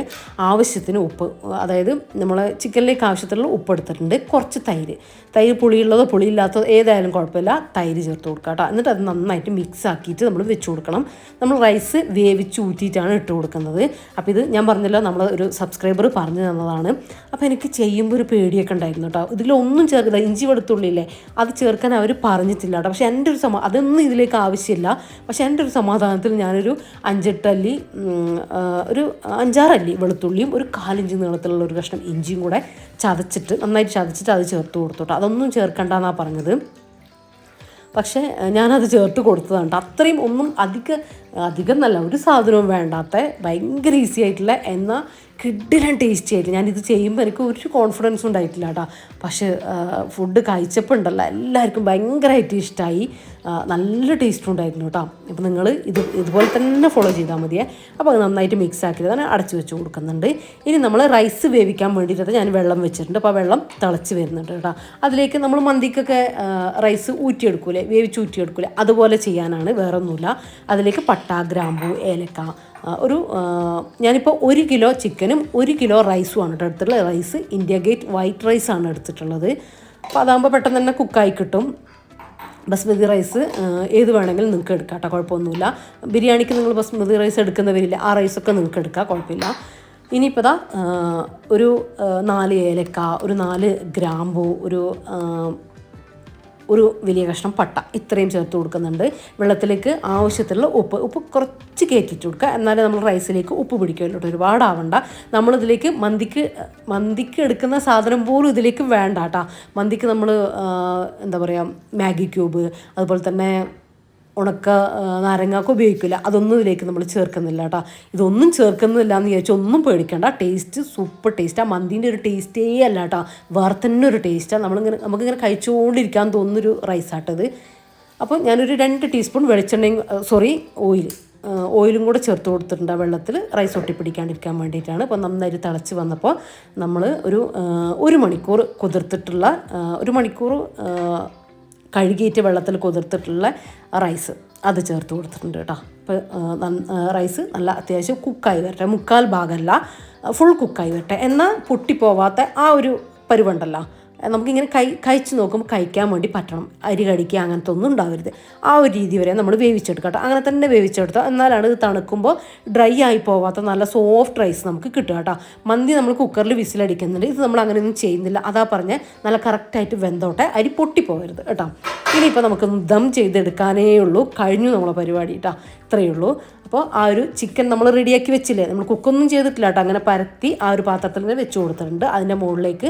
ആവശ്യത്തിന് ഉപ്പ്, അതായത് നമ്മൾ ചിക്കനിലേക്ക് ആവശ്യത്തിനുള്ള ഉപ്പ് എടുത്തിട്ടുണ്ട്. കുറച്ച് തൈര് പുളിയുള്ളതോ പുളിയില്ലാത്തതോ ഏതായാലും കുഴപ്പമില്ല, തൈര് ചേർത്ത് കൊടുക്കുക കേട്ടോ. എന്നിട്ട് അത് നന്നായിട്ട് മിക്സ് ആക്കിയിട്ട് നമ്മൾ വെച്ച് കൊടുക്കണം. നമ്മൾ റൈസ് വേവിച്ച് ഊറ്റിയിട്ടാണ് ഇട്ട് കൊടുക്കുന്നത്. അപ്പോൾ ഇത് ഞാൻ പറഞ്ഞല്ലോ, നമ്മൾ ഒരു സബ്സ്ക്രൈബർ പറഞ്ഞു തന്നതാണ്. അപ്പോൾ എനിക്ക് ചെയ്യുമ്പോൾ ഒരു പേടിയൊക്കെ ഉണ്ടായിരുന്നു കേട്ടോ. ഇതിലൊന്നും ചേർക്കില്ല, ഇഞ്ചി വെളുത്തുള്ളിയില്ലേ അത് ചേർക്കാൻ അവർ പറഞ്ഞിട്ടില്ല കേട്ടോ. പക്ഷേ എൻ്റെ ഒരു അതൊന്നും ഇതിലേക്ക് ആവശ്യമില്ല. പക്ഷേ എൻ്റെ ഒരു സമാധാനത്തിൽ ഞാനൊരു 5-8 അല്ലി, ഒരു 5-6 അല്ലി വെളുത്തുള്ളിയും ഒരു 1/4 ഇഞ്ച് നീളത്തിലുള്ള ഒരു കഷ്ണം ഇഞ്ചിയും കൂടെ നന്നായിട്ട് ചതച്ചിട്ട് അത് ചേർത്ത് കൊടുത്തോട്ടോ. അതൊന്നും ചേർക്കണ്ടെന്നാണ് പറഞ്ഞത്. പക്ഷേ ഞാനത് ചേർത്ത് കൊടുത്തതാണ്. അത്രയും ഒന്നും അധികം നല്ല ഒരു സാധനവും വേണ്ടാത്ത ഭയങ്കര ഈസി ആയിട്ടുള്ള എന്നാൽ കിഡിലും ടേസ്റ്റി ആയിട്ട് ഞാനിത് ചെയ്യുമ്പോൾ എനിക്ക് ഒരു കോൺഫിഡൻസും ഉണ്ടായിട്ടില്ല കേട്ടോ. പക്ഷേ ഫുഡ് കഴിച്ചപ്പോൾ ഉണ്ടല്ലോ എല്ലാവർക്കും ഭയങ്കരമായിട്ട് ഇഷ്ടമായി. നല്ല ടേസ്റ്റും ഉണ്ടായിരുന്നു കേട്ടോ. അപ്പോൾ നിങ്ങൾ ഇതുപോലെ തന്നെ ഫോളോ ചെയ്താൽ മതിയേ. അപ്പോൾ അത് നന്നായിട്ട് മിക്സ് ആക്കിയിട്ട് തന്നെ അടച്ച് വെച്ച് കൊടുക്കുന്നുണ്ട്. ഇനി നമ്മൾ റൈസ് വേവിക്കാൻ വേണ്ടിയിട്ട് ഞാൻ വെള്ളം വെച്ചിട്ടുണ്ട്. അപ്പോൾ ആ വെള്ളം തിളച്ച് വരുന്നുണ്ട് കേട്ടോ. അതിലേക്ക് നമ്മൾ മന്തിക്കൊക്കെ റൈസ് ഊറ്റിയെടുക്കൂലേ, വേവിച്ച് ഊറ്റിയെടുക്കൂലേ, അതുപോലെ ചെയ്യാനാണ്, വേറെ ഒന്നുമില്ല. അതിലേക്ക് പട്ട, ഗ്രാമ്പൂ, ഏലക്ക, ഞാനിപ്പോൾ 1 കിലോ ചിക്കനും 1 കിലോ റൈസുമാണ് കേട്ടോ എടുത്തിട്ടുള്ളത്. റൈസ് ഇന്ത്യ ഗേറ്റ് വൈറ്റ് റൈസാണ് എടുത്തിട്ടുള്ളത്. അപ്പോൾ അതാകുമ്പോൾ പെട്ടെന്ന് തന്നെ കുക്കായി കിട്ടും. ബസ്മതി റൈസ് ഏത് വേണമെങ്കിലും നിങ്ങൾക്ക് എടുക്കാം കേട്ടോ, കുഴപ്പമൊന്നുമില്ല. ബിരിയാണിക്ക് നിങ്ങൾ ബസ്മതി റൈസ് എടുക്കുന്നവരില്ല, ആ റൈസൊക്കെ നിങ്ങൾക്ക് എടുക്കാം, കുഴപ്പമില്ല. ഇനിയിപ്പോൾ ഒരു 4 ഏലക്ക, ഒരു 4 ഗ്രാമ്പൂ, ഒരു വലിയ കഷ്ണം പട്ട, ഇത്രയും ചേർത്ത് കൊടുക്കുന്നുണ്ട്. വെള്ളത്തിലേക്ക് ആവശ്യത്തിലുള്ള ഉപ്പ് കുറച്ച് കയറ്റിയിട്ട് കൊടുക്കുക, എന്നാലേ നമ്മൾ റൈസിലേക്ക് ഉപ്പ് പിടിക്കുമല്ലോ, ഒരുപാടാവണ്ട. നമ്മളിതിലേക്ക് മന്തിക്ക് എടുക്കുന്ന സാധനം പോലും ഇതിലേക്ക് വേണ്ട കേട്ടോ. മന്തിക്ക് നമ്മൾ എന്താ പറയുക, മാഗി ക്യൂബ്, അതുപോലെ തന്നെ ഉണക്ക നാരങ്ങയൊക്കെ ഉപയോഗിക്കില്ല, അതൊന്നും ഇതിലേക്ക് നമ്മൾ ചേർക്കുന്നില്ല കേട്ടോ. ഇതൊന്നും ചേർക്കുന്നില്ല എന്ന് വിചാരിച്ചാൽ ഒന്നും പേടിക്കേണ്ട. Taste super taste. ആ മന്തിൻ്റെ ഒരു ടേസ്റ്റേ അല്ല കേട്ടോ, വേറെ തന്നെ ഒരു ടേസ്റ്റാണ്. നമുക്കിങ്ങനെ കഴിച്ചുകൊണ്ടിരിക്കാൻ തോന്നുന്നൊരു റൈസാട്ടത്. അപ്പോൾ ഞാനൊരു 2 ടീസ്പൂൺ ഓയിലും കൂടെ ചേർത്ത് കൊടുത്തിട്ടുണ്ട് ആ വെള്ളത്തിൽ, റൈസ് ഒട്ടിപ്പിടിക്കാണ്ടിരിക്കാൻ വേണ്ടിയിട്ടാണ്. അപ്പോൾ നന്നായിട്ട് തിളച്ച് വന്നപ്പോൾ നമ്മൾ ഒരു മണിക്കൂർ കുതിർത്തിട്ടുള്ള, 1 മണിക്കൂർ കഴുകിയിട്ട് വെള്ളത്തിൽ കുതിർത്തിട്ടുള്ള റൈസ് അത് ചേർത്ത് കൊടുത്തിട്ടുണ്ട് കേട്ടോ. അപ്പോൾ റൈസ് നല്ല അത്യാവശ്യം കുക്കായി വരട്ടെ, 1/4 ഭാഗമല്ല, ഫുൾ കുക്കായി വരട്ടെ. എന്നാൽ പൊട്ടിപ്പോവാത്ത ആ ഒരു പരുവുണ്ടല്ലോ, നമുക്കിങ്ങനെ കഴിച്ച് നോക്കുമ്പോൾ കഴിക്കാൻ വേണ്ടി പറ്റണം. അരി കടിക്കുക അങ്ങനത്തെ ഒന്നും ഉണ്ടാവരുത്. ആ ഒരു രീതി വരെ നമ്മൾ വേവിച്ചെടുക്കാം കേട്ടോ. അങ്ങനെ തന്നെ വേവിച്ചെടുത്താൽ എന്നാലാണ് ഇത് തണുക്കുമ്പോൾ ഡ്രൈ ആയി പോവാത്ത നല്ല സോഫ്റ്റ് റൈസ് നമുക്ക് കിട്ടുക കേട്ടോ. മന്തി നമ്മൾ കുക്കറിൽ വിസിലടിക്കുന്നുണ്ട്, ഇത് നമ്മൾ അങ്ങനെയൊന്നും ചെയ്യുന്നില്ല. അതാ പറഞ്ഞ് നല്ല കറക്റ്റായിട്ട് വെന്തോട്ടെ, അരി പൊട്ടിപ്പോകരുത് കേട്ടോ. ഇനിയിപ്പോൾ നമുക്ക് ദം ചെയ്തെടുക്കാനേ ഉള്ളൂ, കഴിഞ്ഞു നമ്മളെ പരിപാടി കേട്ടോ, ഇത്രയേ ഉള്ളൂ. അപ്പോൾ ആ ഒരു ചിക്കൻ നമ്മൾ റെഡിയാക്കി വെച്ചില്ലേ, നമ്മൾ കുക്കൊന്നും ചെയ്തിട്ടില്ല കേട്ടോ, അങ്ങനെ പരത്തി ആ ഒരു പാത്രത്തിൽ നിന്ന് വെച്ച് കൊടുത്തിട്ടുണ്ട്. അതിൻ്റെ മുകളിലേക്ക്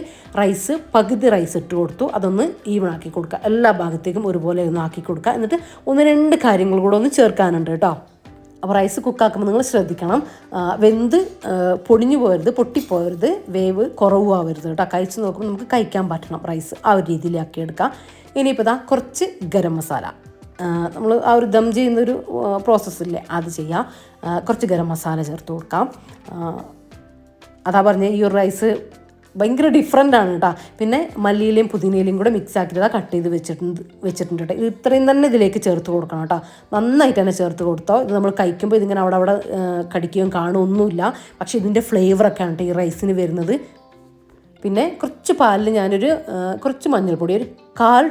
പകുതി റൈസ് ഇട്ട് കൊടുത്തു, അതൊന്ന് ഈവൺ ആക്കി കൊടുക്കുക, എല്ലാ ഭാഗത്തേക്കും ഒരുപോലെ ഒന്ന് ആക്കി കൊടുക്കുക. എന്നിട്ട് 1-2 കാര്യങ്ങൾ കൂടെ ഒന്ന് ചേർക്കാനുണ്ട് കേട്ടോ. അപ്പോൾ റൈസ് കുക്കാക്കുമ്പോൾ നിങ്ങൾ ശ്രദ്ധിക്കണം, വെന്ത് പൊടിഞ്ഞു പോകരുത്, പൊട്ടിപ്പോകരുത്, വേവ് കുറവാകരുത് കേട്ടോ. കഴിച്ച് നോക്കുമ്പോൾ നമുക്ക് കഴിക്കാൻ പറ്റണം റൈസ്, ആ ഒരു രീതിയിലാക്കി എടുക്കാം. ഇനിയിപ്പോൾ കുറച്ച് ഗരം മസാല, നമ്മൾ ആ ഒരു ദം ചെയ്യുന്നൊരു പ്രോസസ്സില്ലേ അത് ചെയ്യാം. കുറച്ച് ഗരം മസാല ചേർത്ത് കൊടുക്കാം. അതാ പറഞ്ഞ ഈ ഒരു റൈസ് ഭയങ്കര ഡിഫറെൻ്റാണ് കേട്ടോ. പിന്നെ മല്ലിയിലയും പുതിനയിലയും കൂടെ മിക്സ് ആക്കിയിട്ട് കട്ട് ചെയ്ത് വെച്ചിട്ടുണ്ട് കേട്ടോ. ഇത് ഇത്രയും തന്നെ ഇതിലേക്ക് ചേർത്ത് കൊടുക്കണം കേട്ടോ, നന്നായിട്ട് തന്നെ ചേർത്ത് കൊടുത്തോ. ഇത് നമ്മൾ കഴിക്കുമ്പോൾ ഇതിങ്ങനെ അവിടെ കടിക്കുകയും കാണുമൊന്നുമില്ല, പക്ഷേ ഇതിൻ്റെ ഫ്ലേവറൊക്കെയാണ് കേട്ടോ ഈ റൈസിന് വരുന്നത്. പിന്നെ കുറച്ച് പാലിൽ ഞാനൊരു കുറച്ച് മഞ്ഞൾപ്പൊടി, ഒരു 1/4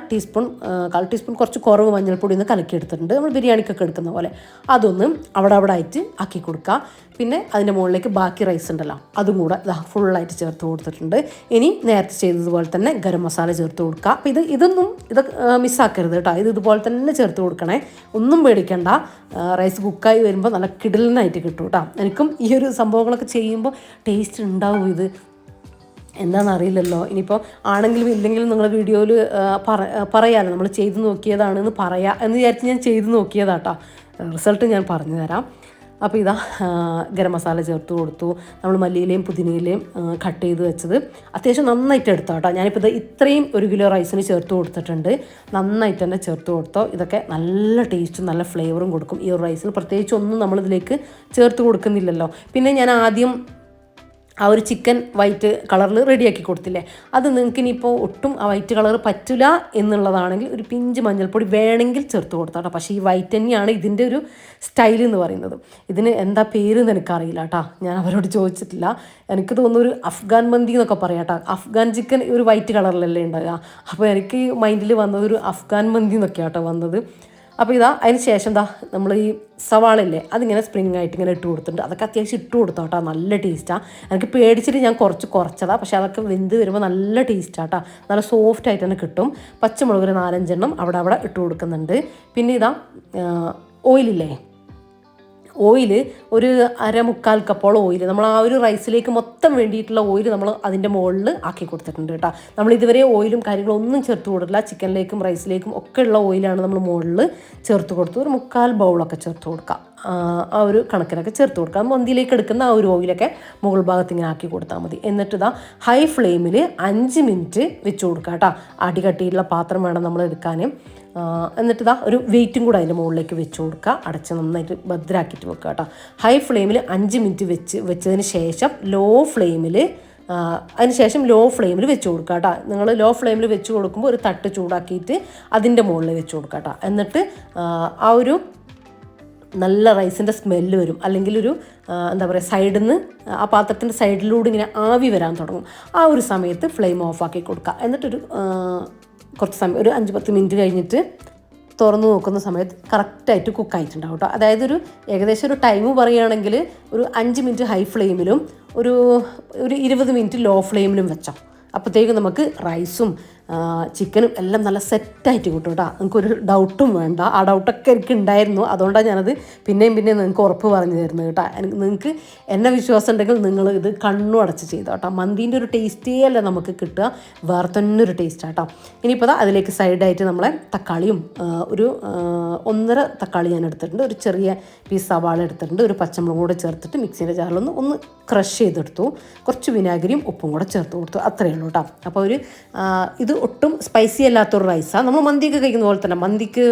ടീസ്പൂൺ കുറച്ച് കുറവ് മഞ്ഞൾപ്പൊടി ഒന്ന് കലക്കിയെടുത്തിട്ടുണ്ട്, നമ്മൾ ബിരിയാണിക്കൊക്കെ എടുക്കുന്ന പോലെ. അതൊന്ന് അവിടെ ആയിട്ട് ആക്കി കൊടുക്കുക. പിന്നെ അതിൻ്റെ മുകളിലേക്ക് ബാക്കി റൈസ് ഉണ്ടല്ലോ അതും കൂടെ ഫുള്ളായിട്ട് ചേർത്ത് കൊടുത്തിട്ടുണ്ട്. ഇനി നേരത്തെ ചെയ്തതുപോലെ തന്നെ ഗരം മസാല ചേർത്ത് കൊടുക്കുക. അപ്പോൾ ഇതൊന്നും മിസ്സാക്കരുത് കേട്ടോ, ഇതുപോലെ തന്നെ ചേർത്ത് കൊടുക്കണേ, ഒന്നും പേടിക്കണ്ട. റൈസ് കുക്കായി വരുമ്പോൾ നല്ല കിടിലനായിട്ട് കിട്ടും കേട്ടോ. എനിക്കും ഈ ഒരു സംഭവങ്ങളൊക്കെ ചെയ്യുമ്പോൾ ടേസ്റ്റ് ഉണ്ടാവും. ഇത് എന്താണെന്നറിയില്ലല്ലോ, ഇനിയിപ്പോൾ ആണെങ്കിലും ഇല്ലെങ്കിലും നിങ്ങളുടെ വീഡിയോയിൽ പറയാമല്ലോ, നമ്മൾ ചെയ്ത് നോക്കിയതാണെന്ന് എന്ന് വിചാരിച്ച് ഞാൻ ചെയ്ത് നോക്കിയതാട്ടോ. റിസൾട്ട് ഞാൻ പറഞ്ഞു തരാം. അപ്പോൾ ഗരം മസാല ചേർത്ത് കൊടുത്തു, നമ്മൾ മല്ലിയിലയും പുതിനയിലയും കട്ട് ചെയ്ത് വെച്ചത് അത്യാവശ്യം നന്നായിട്ട് എടുത്തോ കേട്ടോ. ഞാനിപ്പോൾ ഇത്രയും 1 കിലോ റൈസിന് ചേർത്ത് കൊടുത്തിട്ടുണ്ട്, നന്നായിട്ട് തന്നെ ചേർത്ത് കൊടുത്തോ. ഇതൊക്കെ നല്ല ടേസ്റ്റും നല്ല ഫ്ലേവറും കൊടുക്കും ഈ ഒരു റൈസിന്. പ്രത്യേകിച്ച് ഒന്നും നമ്മളിതിലേക്ക് ചേർത്ത് കൊടുക്കുന്നില്ലല്ലോ. പിന്നെ ഞാൻ ആദ്യം ആ ഒരു ചിക്കൻ വൈറ്റ് കളറിൽ റെഡിയാക്കി കൊടുത്തില്ലേ, അത് നിങ്ങൾക്ക് ഇനിയിപ്പോൾ ഒട്ടും ആ വൈറ്റ് കളർ പറ്റില്ല എന്നുള്ളതാണെങ്കിൽ ഒരു പിഞ്ച് മഞ്ഞൾപ്പൊടി വേണമെങ്കിൽ ചേർത്ത് കൊടുത്താട്ടോ. പക്ഷേ ഈ വൈറ്റ് തന്നെയാണ് ഇതിൻ്റെ ഒരു സ്റ്റൈൽ എന്ന് പറയുന്നത്. ഇതിന് എന്താ പേരെന്ന് എനിക്കറിയില്ല കേട്ടോ, ഞാൻ അവരോട് ചോദിച്ചിട്ടില്ല. എനിക്ക് തോന്നുന്നു ഒരു അഫ്ഗാൻ മന്തി എന്നൊക്കെ പറയാം കേട്ടോ. അഫ്ഗാൻ ചിക്കൻ ഒരു വൈറ്റ് കളറിലല്ലേ ഉണ്ടാകുക, അപ്പോൾ എനിക്ക് മൈൻഡിൽ വന്നത് ഒരു അഫ്ഗാൻ മന്തി എന്നൊക്കെയാണ് കേട്ടോ വന്നത്. അപ്പോൾ അതിന് ശേഷം നമ്മൾ ഈ സവാളയില്ലേ അതിങ്ങനെ സ്പ്രിങ് ആയിട്ട് ഇങ്ങനെ ഇട്ട് കൊടുത്തിട്ടുണ്ട്. അതൊക്കെ അത്യാവശ്യം ഇട്ട് കൊടുത്തോ കേട്ടോ, നല്ല ടേസ്റ്റാണ്. എനിക്ക് പേടിച്ചിട്ട് ഞാൻ കുറച്ചതാണ്, പക്ഷേ അതൊക്കെ വെന്ത് വരുമ്പോൾ നല്ല ടേസ്റ്റാണ് കേട്ടോ, നല്ല സോഫ്റ്റ് ആയിട്ട് തന്നെ കിട്ടും. പച്ചമുളക് ഒരു 4-5 എണ്ണം അവിടെ ഇട്ട് കൊടുക്കുന്നുണ്ട്. പിന്നെ ഓയിലില്ലേ, ഓയിൽ ഒരു 1/4 കപ്പോളം ഓയിൽ നമ്മൾ ആ ഒരു റൈസിലേക്ക് മൊത്തം വേണ്ടിയിട്ടുള്ള ഓയിൽ നമ്മൾ അതിൻ്റെ മുകളിൽ ആക്കി കൊടുത്തിട്ടുണ്ട് കേട്ടോ. നമ്മൾ ഇതുവരെ ഓയിലും കാര്യങ്ങളും ഒന്നും ചേർത്ത് കൊടുത്തില്ല, ചിക്കനിലേക്കും റൈസിലേക്കും ഒക്കെ ഉള്ള ഓയിലാണ് നമ്മൾ മുകളിൽ ചേർത്ത് കൊടുത്തു. ഒരു 3/4 ബൗളൊക്കെ ചേർത്ത് കൊടുക്കാം. ആ ഒരു കണക്കിനൊക്കെ ചേർത്ത് കൊടുക്കുക. മന്തിയിലേക്ക് എടുക്കുന്ന ആ ഒരു ഓയിലൊക്കെ മുകൾ ഭാഗത്ത് ഇങ്ങനെ ആക്കി കൊടുത്താൽ മതി. എന്നിട്ട് ഇതാ ഹൈ ഫ്ലെയിമിൽ 5 മിനിറ്റ് വെച്ച് കൊടുക്കുക കേട്ടോ. അടികട്ടിയുള്ള പാത്രം വേണം നമ്മൾ എടുക്കാൻ. എന്നിട്ട് ഇതാ ഒരു വെയിറ്റും കൂടെ അതിൻ്റെ മുകളിലേക്ക് വെച്ച് കൊടുക്കുക. അടച്ച് നന്നായിട്ട് ഭദ്രാക്കിയിട്ട് വെക്കുക കേട്ടോ. ഹൈ ഫ്ലെയിമിൽ 5 മിനിറ്റ് വെച്ചതിന് ശേഷം ലോ ഫ്ലെയിമിൽ വെച്ച് കൊടുക്കുക കേട്ടോ. നിങ്ങൾ ലോ ഫ്ലെയിമിൽ വെച്ച് കൊടുക്കുമ്പോൾ ഒരു തട്ട് ചൂടാക്കിയിട്ട് അതിൻ്റെ മുകളിൽ വെച്ച് കൊടുക്കുക കേട്ടോ. എന്നിട്ട് ആ ഒരു നല്ല റൈസിൻ്റെ സ്മെല്ല് വരും. അല്ലെങ്കിൽ ഒരു എന്താ പറയുക, സൈഡിൽ നിന്ന് ആ പാത്രത്തിൻ്റെ സൈഡിലൂടെ ഇങ്ങനെ ആവി വരാൻ തുടങ്ങും. ആ ഒരു സമയത്ത് ഫ്ലെയിം ഓഫാക്കി കൊടുക്കുക. എന്നിട്ടൊരു കുറച്ച് സമയം ഒരു 5-10 മിനിറ്റ് കഴിഞ്ഞിട്ട് തുറന്ന് നോക്കുന്ന സമയത്ത് കറക്റ്റായിട്ട് കുക്കായിട്ടുണ്ടാവും കേട്ടോ. അതായത് ഏകദേശം ഒരു ടൈം പറയുകയാണെങ്കിൽ ഒരു 5 മിനിറ്റ് ഹൈ ഫ്ലെയിമിലും ഒരു 20 മിനിറ്റ് ലോ ഫ്ലെയിമിലും വെച്ചോ. അപ്പോഴത്തേക്കും നമുക്ക് റൈസും ചിക്കനും എല്ലാം നല്ല സെറ്റായിട്ട് കിട്ടും കേട്ടോ. നിങ്ങൾക്കൊരു ഡൗട്ടും വേണ്ട. ആ ഡൗട്ടൊക്കെ എനിക്ക് ഉണ്ടായിരുന്നു. അതുകൊണ്ടാണ് ഞാനത് പിന്നെയും നിങ്ങൾക്ക് ഉറപ്പ് പറഞ്ഞു തരുന്നത് കേട്ടോ. നിങ്ങൾക്ക് എന്നെ വിശ്വാസം ഉണ്ടെങ്കിൽ നിങ്ങൾ ഇത് കണ്ണും അടച്ച് ചെയ്തോ കേട്ടോ. മന്തീൻ്റെ ഒരു ടേസ്റ്റേ അല്ല നമുക്ക് കിട്ടുക, വേറെ തന്നെ ഒരു ടേസ്റ്റാണ് കേട്ടോ. ഇനിയിപ്പോൾ അതിലേക്ക് സൈഡായിട്ട് നമ്മളെ തക്കാളിയും ഒരു 1.5 തക്കാളി ഞാൻ എടുത്തിട്ടുണ്ട്, ഒരു ചെറിയ പീസ് സവാള എടുത്തിട്ടുണ്ട്, ഒരു പച്ചമുളകും കൂടെ ചേർത്തിട്ട് മിക്സിയുടെ ജാറിലൊന്ന് ക്രഷ് ചെയ്തെടുത്തു. കുറച്ച് വിനാഗിരിയും ഉപ്പും കൂടെ ചേർത്ത് കൊടുത്തു. അത്രയേ ഉള്ളൂ കേട്ടോ. അപ്പോൾ ഇത് ഒട്ടും സ്പൈസി അല്ലാത്തൊരു റൈസാണ്. നമ്മൾ മന്തിയൊക്കെ കഴിക്കുന്ന പോലെ തന്നെ. മന്തിക്ക്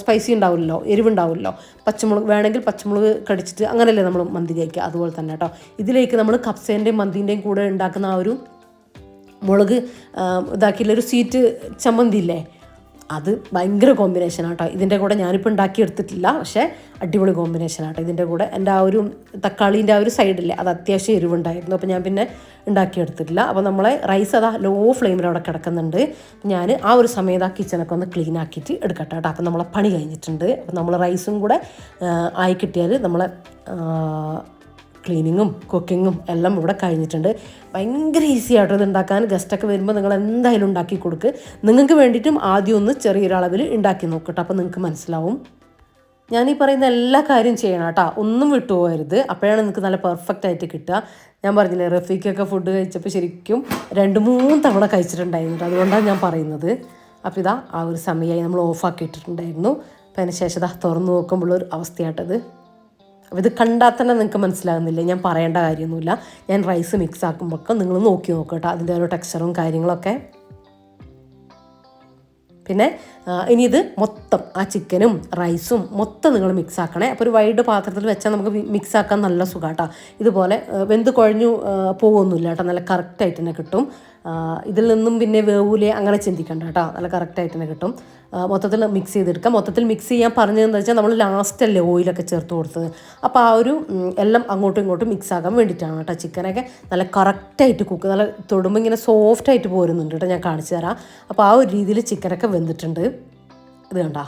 സ്പൈസി ഉണ്ടാവില്ലല്ലോ, എരിവുണ്ടാവില്ലല്ലോ. പച്ചമുളക് വേണമെങ്കിൽ പച്ചമുളക് കടിച്ചിട്ട് അങ്ങനെയല്ലേ നമ്മൾ മന്തി കഴിക്കുക, അതുപോലെ തന്നെ കേട്ടോ. ഇതിലേക്ക് നമ്മൾ കപ്സേൻ്റെയും മന്തീൻ്റെയും കൂടെ ഉണ്ടാക്കുന്ന ആ ഒരു മുളക് ഇതാക്കിയുള്ളൊരു സ്വീറ്റ് ചമ്മന്തി ഇല്ലേ, അത് ഭയങ്കര കോമ്പിനേഷനാണ് കേട്ടോ. ഇതിൻ്റെ കൂടെ ഞാനിപ്പോൾ ഉണ്ടാക്കിയെടുത്തിട്ടില്ല, പക്ഷേ അടിപൊളി കോമ്പിനേഷനാണ് കേട്ടോ. ഇതിൻ്റെ കൂടെ എൻ്റെ ആ ഒരു തക്കാളീൻ്റെ ആ ഒരു സൈഡില്ലേ, അത് അത്യാവശ്യം എരിവുണ്ടായിരുന്നു. അപ്പോൾ ഞാൻ പിന്നെ ഉണ്ടാക്കിയെടുത്തിട്ടില്ല. അപ്പോൾ നമ്മളെ റൈസ് അതാ ലോ ഫ്ലെയിമിൽ അവിടെ കിടക്കുന്നുണ്ട്. ഞാൻ ആ ഒരു സമയത്ത് ആ കിച്ചണൊക്കെ ഒന്ന് ക്ലീൻ ആക്കിയിട്ട് എടുക്കട്ടെ കേട്ടോ. അപ്പോൾ നമ്മളെ പണി കഴിഞ്ഞിട്ടുണ്ട്. അപ്പോൾ നമ്മൾ റൈസും കൂടെ ആയി കിട്ടിയാൽ നമ്മളെ ക്ലീനിങ്ങും കുക്കിങ്ങും എല്ലാം ഇവിടെ കഴിഞ്ഞിട്ടുണ്ട്. ഭയങ്കര ഈസി ആയിട്ട് ഇത് ഉണ്ടാക്കാൻ. ഗസ്റ്റൊക്കെ വരുമ്പോൾ നിങ്ങൾ എന്തായാലും ഉണ്ടാക്കി കൊടുക്ക്. നിങ്ങൾക്ക് വേണ്ടിയിട്ടും ആദ്യം ഒന്ന് ചെറിയൊരളവിൽ ഉണ്ടാക്കി നോക്കട്ടെ. അപ്പോൾ നിങ്ങൾക്ക് മനസ്സിലാവും. ഞാനീ പറയുന്ന എല്ലാ കാര്യം ചെയ്യണം കേട്ടോ, ഒന്നും വിട്ടുപോകരുത്. അപ്പോഴാണ് നിങ്ങൾക്ക് നല്ല പെർഫെക്റ്റ് ആയിട്ട് കിട്ടുക. ഞാൻ പറഞ്ഞില്ലേ, റഫീക്കൊക്കെ ഫുഡ് കഴിച്ചപ്പോൾ ശരിക്കും 2-3 തവണ കഴിച്ചിട്ടുണ്ടായിരുന്നു. അതുകൊണ്ടാണ് ഞാൻ പറയുന്നത്. അപ്പോൾ ഇതാ ആ ഒരു സമയമായി നമ്മൾ ഓഫാക്കി ഇട്ടിട്ടുണ്ടായിരുന്നു. അപ്പോൾ അതിന് ശേഷം തുറന്ന് നോക്കുമ്പോഴൊരു അവസ്ഥയായിട്ടത്. അപ്പോൾ ഇത് കണ്ടാൽ തന്നെ നിങ്ങൾക്ക് മനസ്സിലാകുന്നില്ല, ഞാൻ പറയേണ്ട കാര്യമൊന്നുമില്ല. ഞാൻ റൈസ് മിക്സ് ആക്കുമ്പോഴൊക്കെ നിങ്ങൾ നോക്കി നോക്കട്ടോ, അതിൻ്റെ ഓരോ ടെക്സ്ചറും കാര്യങ്ങളൊക്കെ. പിന്നെ ഇനി ഇത് മൊത്തം ആ ചിക്കനും റൈസും മൊത്തം നിങ്ങൾ മിക്സ് ആക്കണേ. അപ്പോൾ ഒരു വൈഡ് പാത്രത്തിൽ വെച്ചാൽ നമുക്ക് മിക്സ് ആക്കാൻ നല്ല സുഖാട്ടോ. ഇതുപോലെ വെന്ത് കുഴഞ്ഞു പോകുമൊന്നുമില്ല കേട്ടോ, നല്ല കറക്റ്റായിട്ട് തന്നെ കിട്ടും. ഇതിൽ നിന്നും പിന്നെ വേവൂലെ അങ്ങനെ ചിന്തിക്കണ്ട കേട്ടോ, നല്ല കറക്റ്റായിട്ട് തന്നെ കിട്ടും. മൊത്തത്തിൽ മിക്സ് ചെയ്തെടുക്കാം. മൊത്തത്തിൽ മിക്സ് ചെയ്യാൻ പറഞ്ഞതെന്ന് വെച്ചാൽ നമ്മൾ ലാസ്റ്റല്ലേ ഓയിലൊക്കെ ചേർത്ത് കൊടുത്തത്. അപ്പോൾ ആ ഒരു എല്ലാം അങ്ങോട്ടും ഇങ്ങോട്ടും മിക്സ് ആകാൻ വേണ്ടിയിട്ടാണ് കേട്ടോ. ചിക്കനൊക്കെ നല്ല കറക്റ്റായിട്ട് കുക്ക്, നല്ല തൊടുമ്പോൾ ഇങ്ങനെ സോഫ്റ്റായിട്ട് പോരുന്നുണ്ട് കേട്ടോ. ഞാൻ കാണിച്ചു തരാം. അപ്പോൾ ആ ഒരു രീതിയിൽ ചിക്കനൊക്കെ വെന്തിട്ടുണ്ട്. ഇത് കണ്ടോ,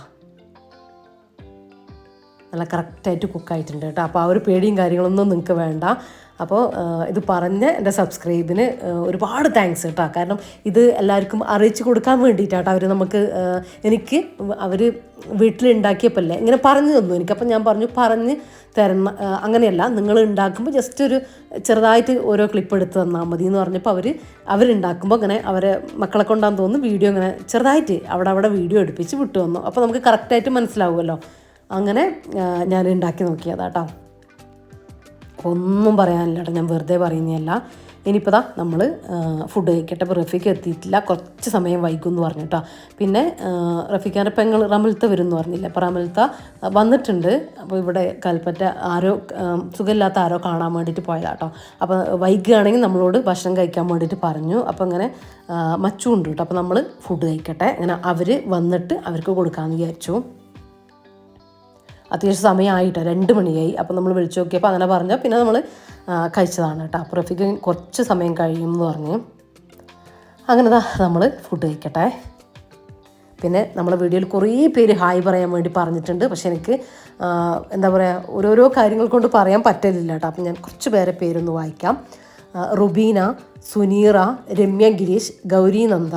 നല്ല കറക്റ്റായിട്ട് കുക്കായിട്ടുണ്ട് കേട്ടോ. അപ്പോൾ ആ ഒരു പേടിയും കാര്യങ്ങളൊന്നും നിങ്ങൾക്ക് വേണ്ട. അപ്പോൾ ഇത് പറഞ്ഞ് എൻ്റെ സബ്സ്ക്രൈബിന് ഒരുപാട് താങ്ക്സ് കേട്ടോ. കാരണം ഇത് എല്ലാവർക്കും അറിയിച്ചു കൊടുക്കാൻ വേണ്ടിയിട്ടാട്ടോ അവർ എനിക്ക് അവർ വീട്ടിലുണ്ടാക്കിയപ്പോഴല്ലേ ഇങ്ങനെ പറഞ്ഞു തന്നു എനിക്കപ്പോൾ ഞാൻ പറഞ്ഞ് തരുന്ന അങ്ങനെയല്ല, നിങ്ങൾ ഉണ്ടാക്കുമ്പോൾ ജസ്റ്റ് ഒരു ചെറുതായിട്ട് ഓരോ ക്ലിപ്പ് എടുത്ത് തന്നാൽ മതി എന്ന് പറഞ്ഞപ്പോൾ അവരുണ്ടാക്കുമ്പോൾ അങ്ങനെ അവരെ മക്കളെ കൊണ്ടാന്ന് തോന്നുന്നു വീഡിയോ ഇങ്ങനെ ചെറുതായിട്ട് അവിടെ വീഡിയോ എടുപ്പിച്ച് വിട്ടു തന്നു. അപ്പോൾ നമുക്ക് കറക്റ്റായിട്ട് മനസ്സിലാവുമല്ലോ. അങ്ങനെ ഞാൻ ഉണ്ടാക്കി നോക്കിയതാട്ടോ. ഒന്നും പറയാനില്ല കേട്ടോ, ഞാൻ വെറുതെ പറയുന്നതല്ല. ഇനിയിപ്പോൾ നമ്മൾ ഫുഡ് കഴിക്കട്ടെ. ഇപ്പോൾ റഫീക്ക് എത്തിയിട്ടില്ല, കുറച്ച് സമയം വൈകും എന്ന് പറഞ്ഞു കേട്ടോ. പിന്നെ റഫീഖാൻ്റെ പെങ്ങൾ റമൽത്ത വരും എന്ന് പറഞ്ഞില്ല. അപ്പോൾ റമൽത്ത വന്നിട്ടുണ്ട്. അപ്പോൾ ഇവിടെ കൽപ്പറ്റ സുഖമില്ലാത്ത ആരോ കാണാൻ വേണ്ടിയിട്ട് പോയതാട്ടോ. അപ്പോൾ വൈകുകയാണെങ്കിൽ നമ്മളോട് ഭക്ഷണം കഴിക്കാൻ വേണ്ടിയിട്ട് പറഞ്ഞു. അപ്പോൾ അങ്ങനെ മച്ചു ഉണ്ട് കേട്ടോ. അപ്പോൾ നമ്മൾ ഫുഡ് കഴിക്കട്ടെ, അങ്ങനെ അവർ വന്നിട്ട് അവർക്ക് കൊടുക്കാമെന്ന് വിചാരിച്ചു. അത്യാവശ്യം സമയമായിട്ടോ, 2 മണിയായി. അപ്പോൾ നമ്മൾ വിളിച്ചു നോക്കിയപ്പോൾ അങ്ങനെ പറഞ്ഞാൽ പിന്നെ നമ്മൾ കഴിച്ചതാണ് കേട്ടോ. അപ്പോൾ റഫീക്ക് കുറച്ച് സമയം കഴിയും എന്ന് പറഞ്ഞ് അങ്ങനെ നമ്മൾ ഫുഡ് കഴിക്കട്ടെ. പിന്നെ നമ്മളെ വീഡിയോയിൽ കുറേ പേര് ഹായ് പറയാൻ വേണ്ടി പറഞ്ഞിട്ടുണ്ട്. പക്ഷേ എനിക്ക് എന്താ പറയുക, ഓരോരോ കാര്യങ്ങൾ കൊണ്ട് പറയാൻ പറ്റലില്ല കേട്ടോ. അപ്പോൾ ഞാൻ കുറച്ച് പേരൊന്ന് വായിക്കാം. റുബീന, സുനീറ, രമ്യ ഗിരീഷ്, ഗൗരി നന്ദ,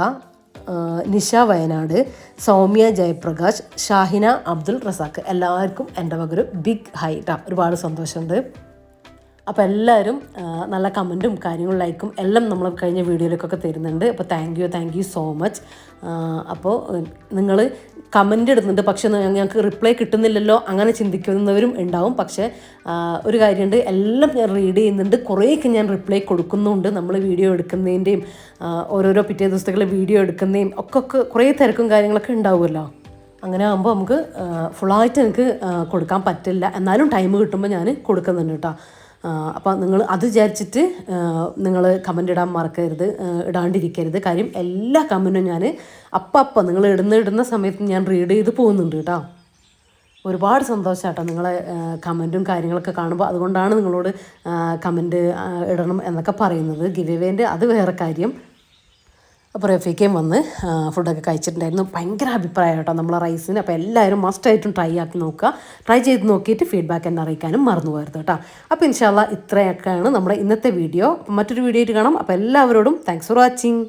നിഷ വയനാട്, സൗമ്യ ജയപ്രകാശ്, ഷാഹിന അബ്ദുൾ റസാഖ്, എല്ലാവർക്കും എൻ്റെ വകൊരു ബിഗ് ഹൈ ട്ടാ. ഒരുപാട് സന്തോഷമുണ്ട്. അപ്പോൾ എല്ലാവരും നല്ല കമൻറ്റും കാര്യങ്ങളും ലൈക്കും എല്ലാം നമ്മൾ കഴിഞ്ഞ വീഡിയോയിലേക്കൊക്കെ തരുന്നുണ്ട്. അപ്പോൾ താങ്ക് യു സോ മച്ച്. അപ്പോൾ നിങ്ങൾ കമൻ്റ് ഇടുന്നുണ്ട്, പക്ഷേ ഞങ്ങൾക്ക് റിപ്ലൈ കിട്ടുന്നില്ലല്ലോ അങ്ങനെ ചിന്തിക്കുന്നവരും ഉണ്ടാവും. പക്ഷേ ഒരു കാര്യമുണ്ട്, എല്ലാം ഞാൻ റീഡ് ചെയ്യുന്നുണ്ട്, കുറേയൊക്കെ ഞാൻ റിപ്ലൈ കൊടുക്കുന്നുണ്ട്. നമ്മൾ വീഡിയോ എടുക്കുന്നതിൻ്റെയും ഓരോരോ പിറ്റേ ദിവസത്തേക്കുള്ള വീഡിയോ എടുക്കുന്നതും ഒക്കെ കുറേ തിരക്കും കാര്യങ്ങളൊക്കെ ഉണ്ടാവുമല്ലോ. അങ്ങനെ ആകുമ്പോൾ നമുക്ക് ഫുള്ളായിട്ട് എനിക്ക് കൊടുക്കാൻ പറ്റില്ല. എന്നാലും ടൈം കിട്ടുമ്പോൾ ഞാൻ കൊടുക്കുന്നുണ്ട് കേട്ടോ. അപ്പോൾ നിങ്ങൾ അത് വിചാരിച്ചിട്ട് നിങ്ങൾ കമൻ്റ് ഇടാൻ മറക്കരുത്, ഇടാണ്ടിരിക്കരുത്. കാര്യം എല്ലാ കമൻറ്റും ഞാൻ അപ്പം നിങ്ങൾ ഇടുന്ന സമയത്ത് ഞാൻ റീഡ് ചെയ്ത് പോകുന്നുണ്ട് കേട്ടോ. ഒരുപാട് സന്തോഷം കേട്ടോ നിങ്ങളെ കമൻറ്റും കാര്യങ്ങളൊക്കെ കാണുമ്പോൾ. അതുകൊണ്ടാണ് നിങ്ങളോട് കമൻറ്റ് ഇടണം എന്നൊക്കെ പറയുന്നത്. ഗിവ് എവേൻ്റെ അത് വേറെ കാര്യം. അപ്പോൾ റഫീക്കയും വന്ന് ഫുഡൊക്കെ കഴിച്ചിട്ടുണ്ടായിരുന്നു. ഭയങ്കര അഭിപ്രായം കേട്ടോ നമ്മളെ റൈസിന്. അപ്പോൾ എല്ലാവരും മസ്റ്റായിട്ടും ട്രൈ നോക്കുക. ട്രൈ ചെയ്ത് നോക്കിയിട്ട് ഫീഡ്ബാക്ക് എന്നെ അറിയിക്കാനും മറന്നു പോകരുത് കേട്ടോ. അപ്പോൾ ഇൻഷാ അല്ലാഹ് ഇത്രയൊക്കെയാണ് നമ്മുടെ ഇന്നത്തെ വീഡിയോ. മറ്റൊരു വീഡിയോ ആയിട്ട് കാണാം. അപ്പോൾ എല്ലാവരോടും താങ്ക്സ് ഫോർ വാച്ചിങ്.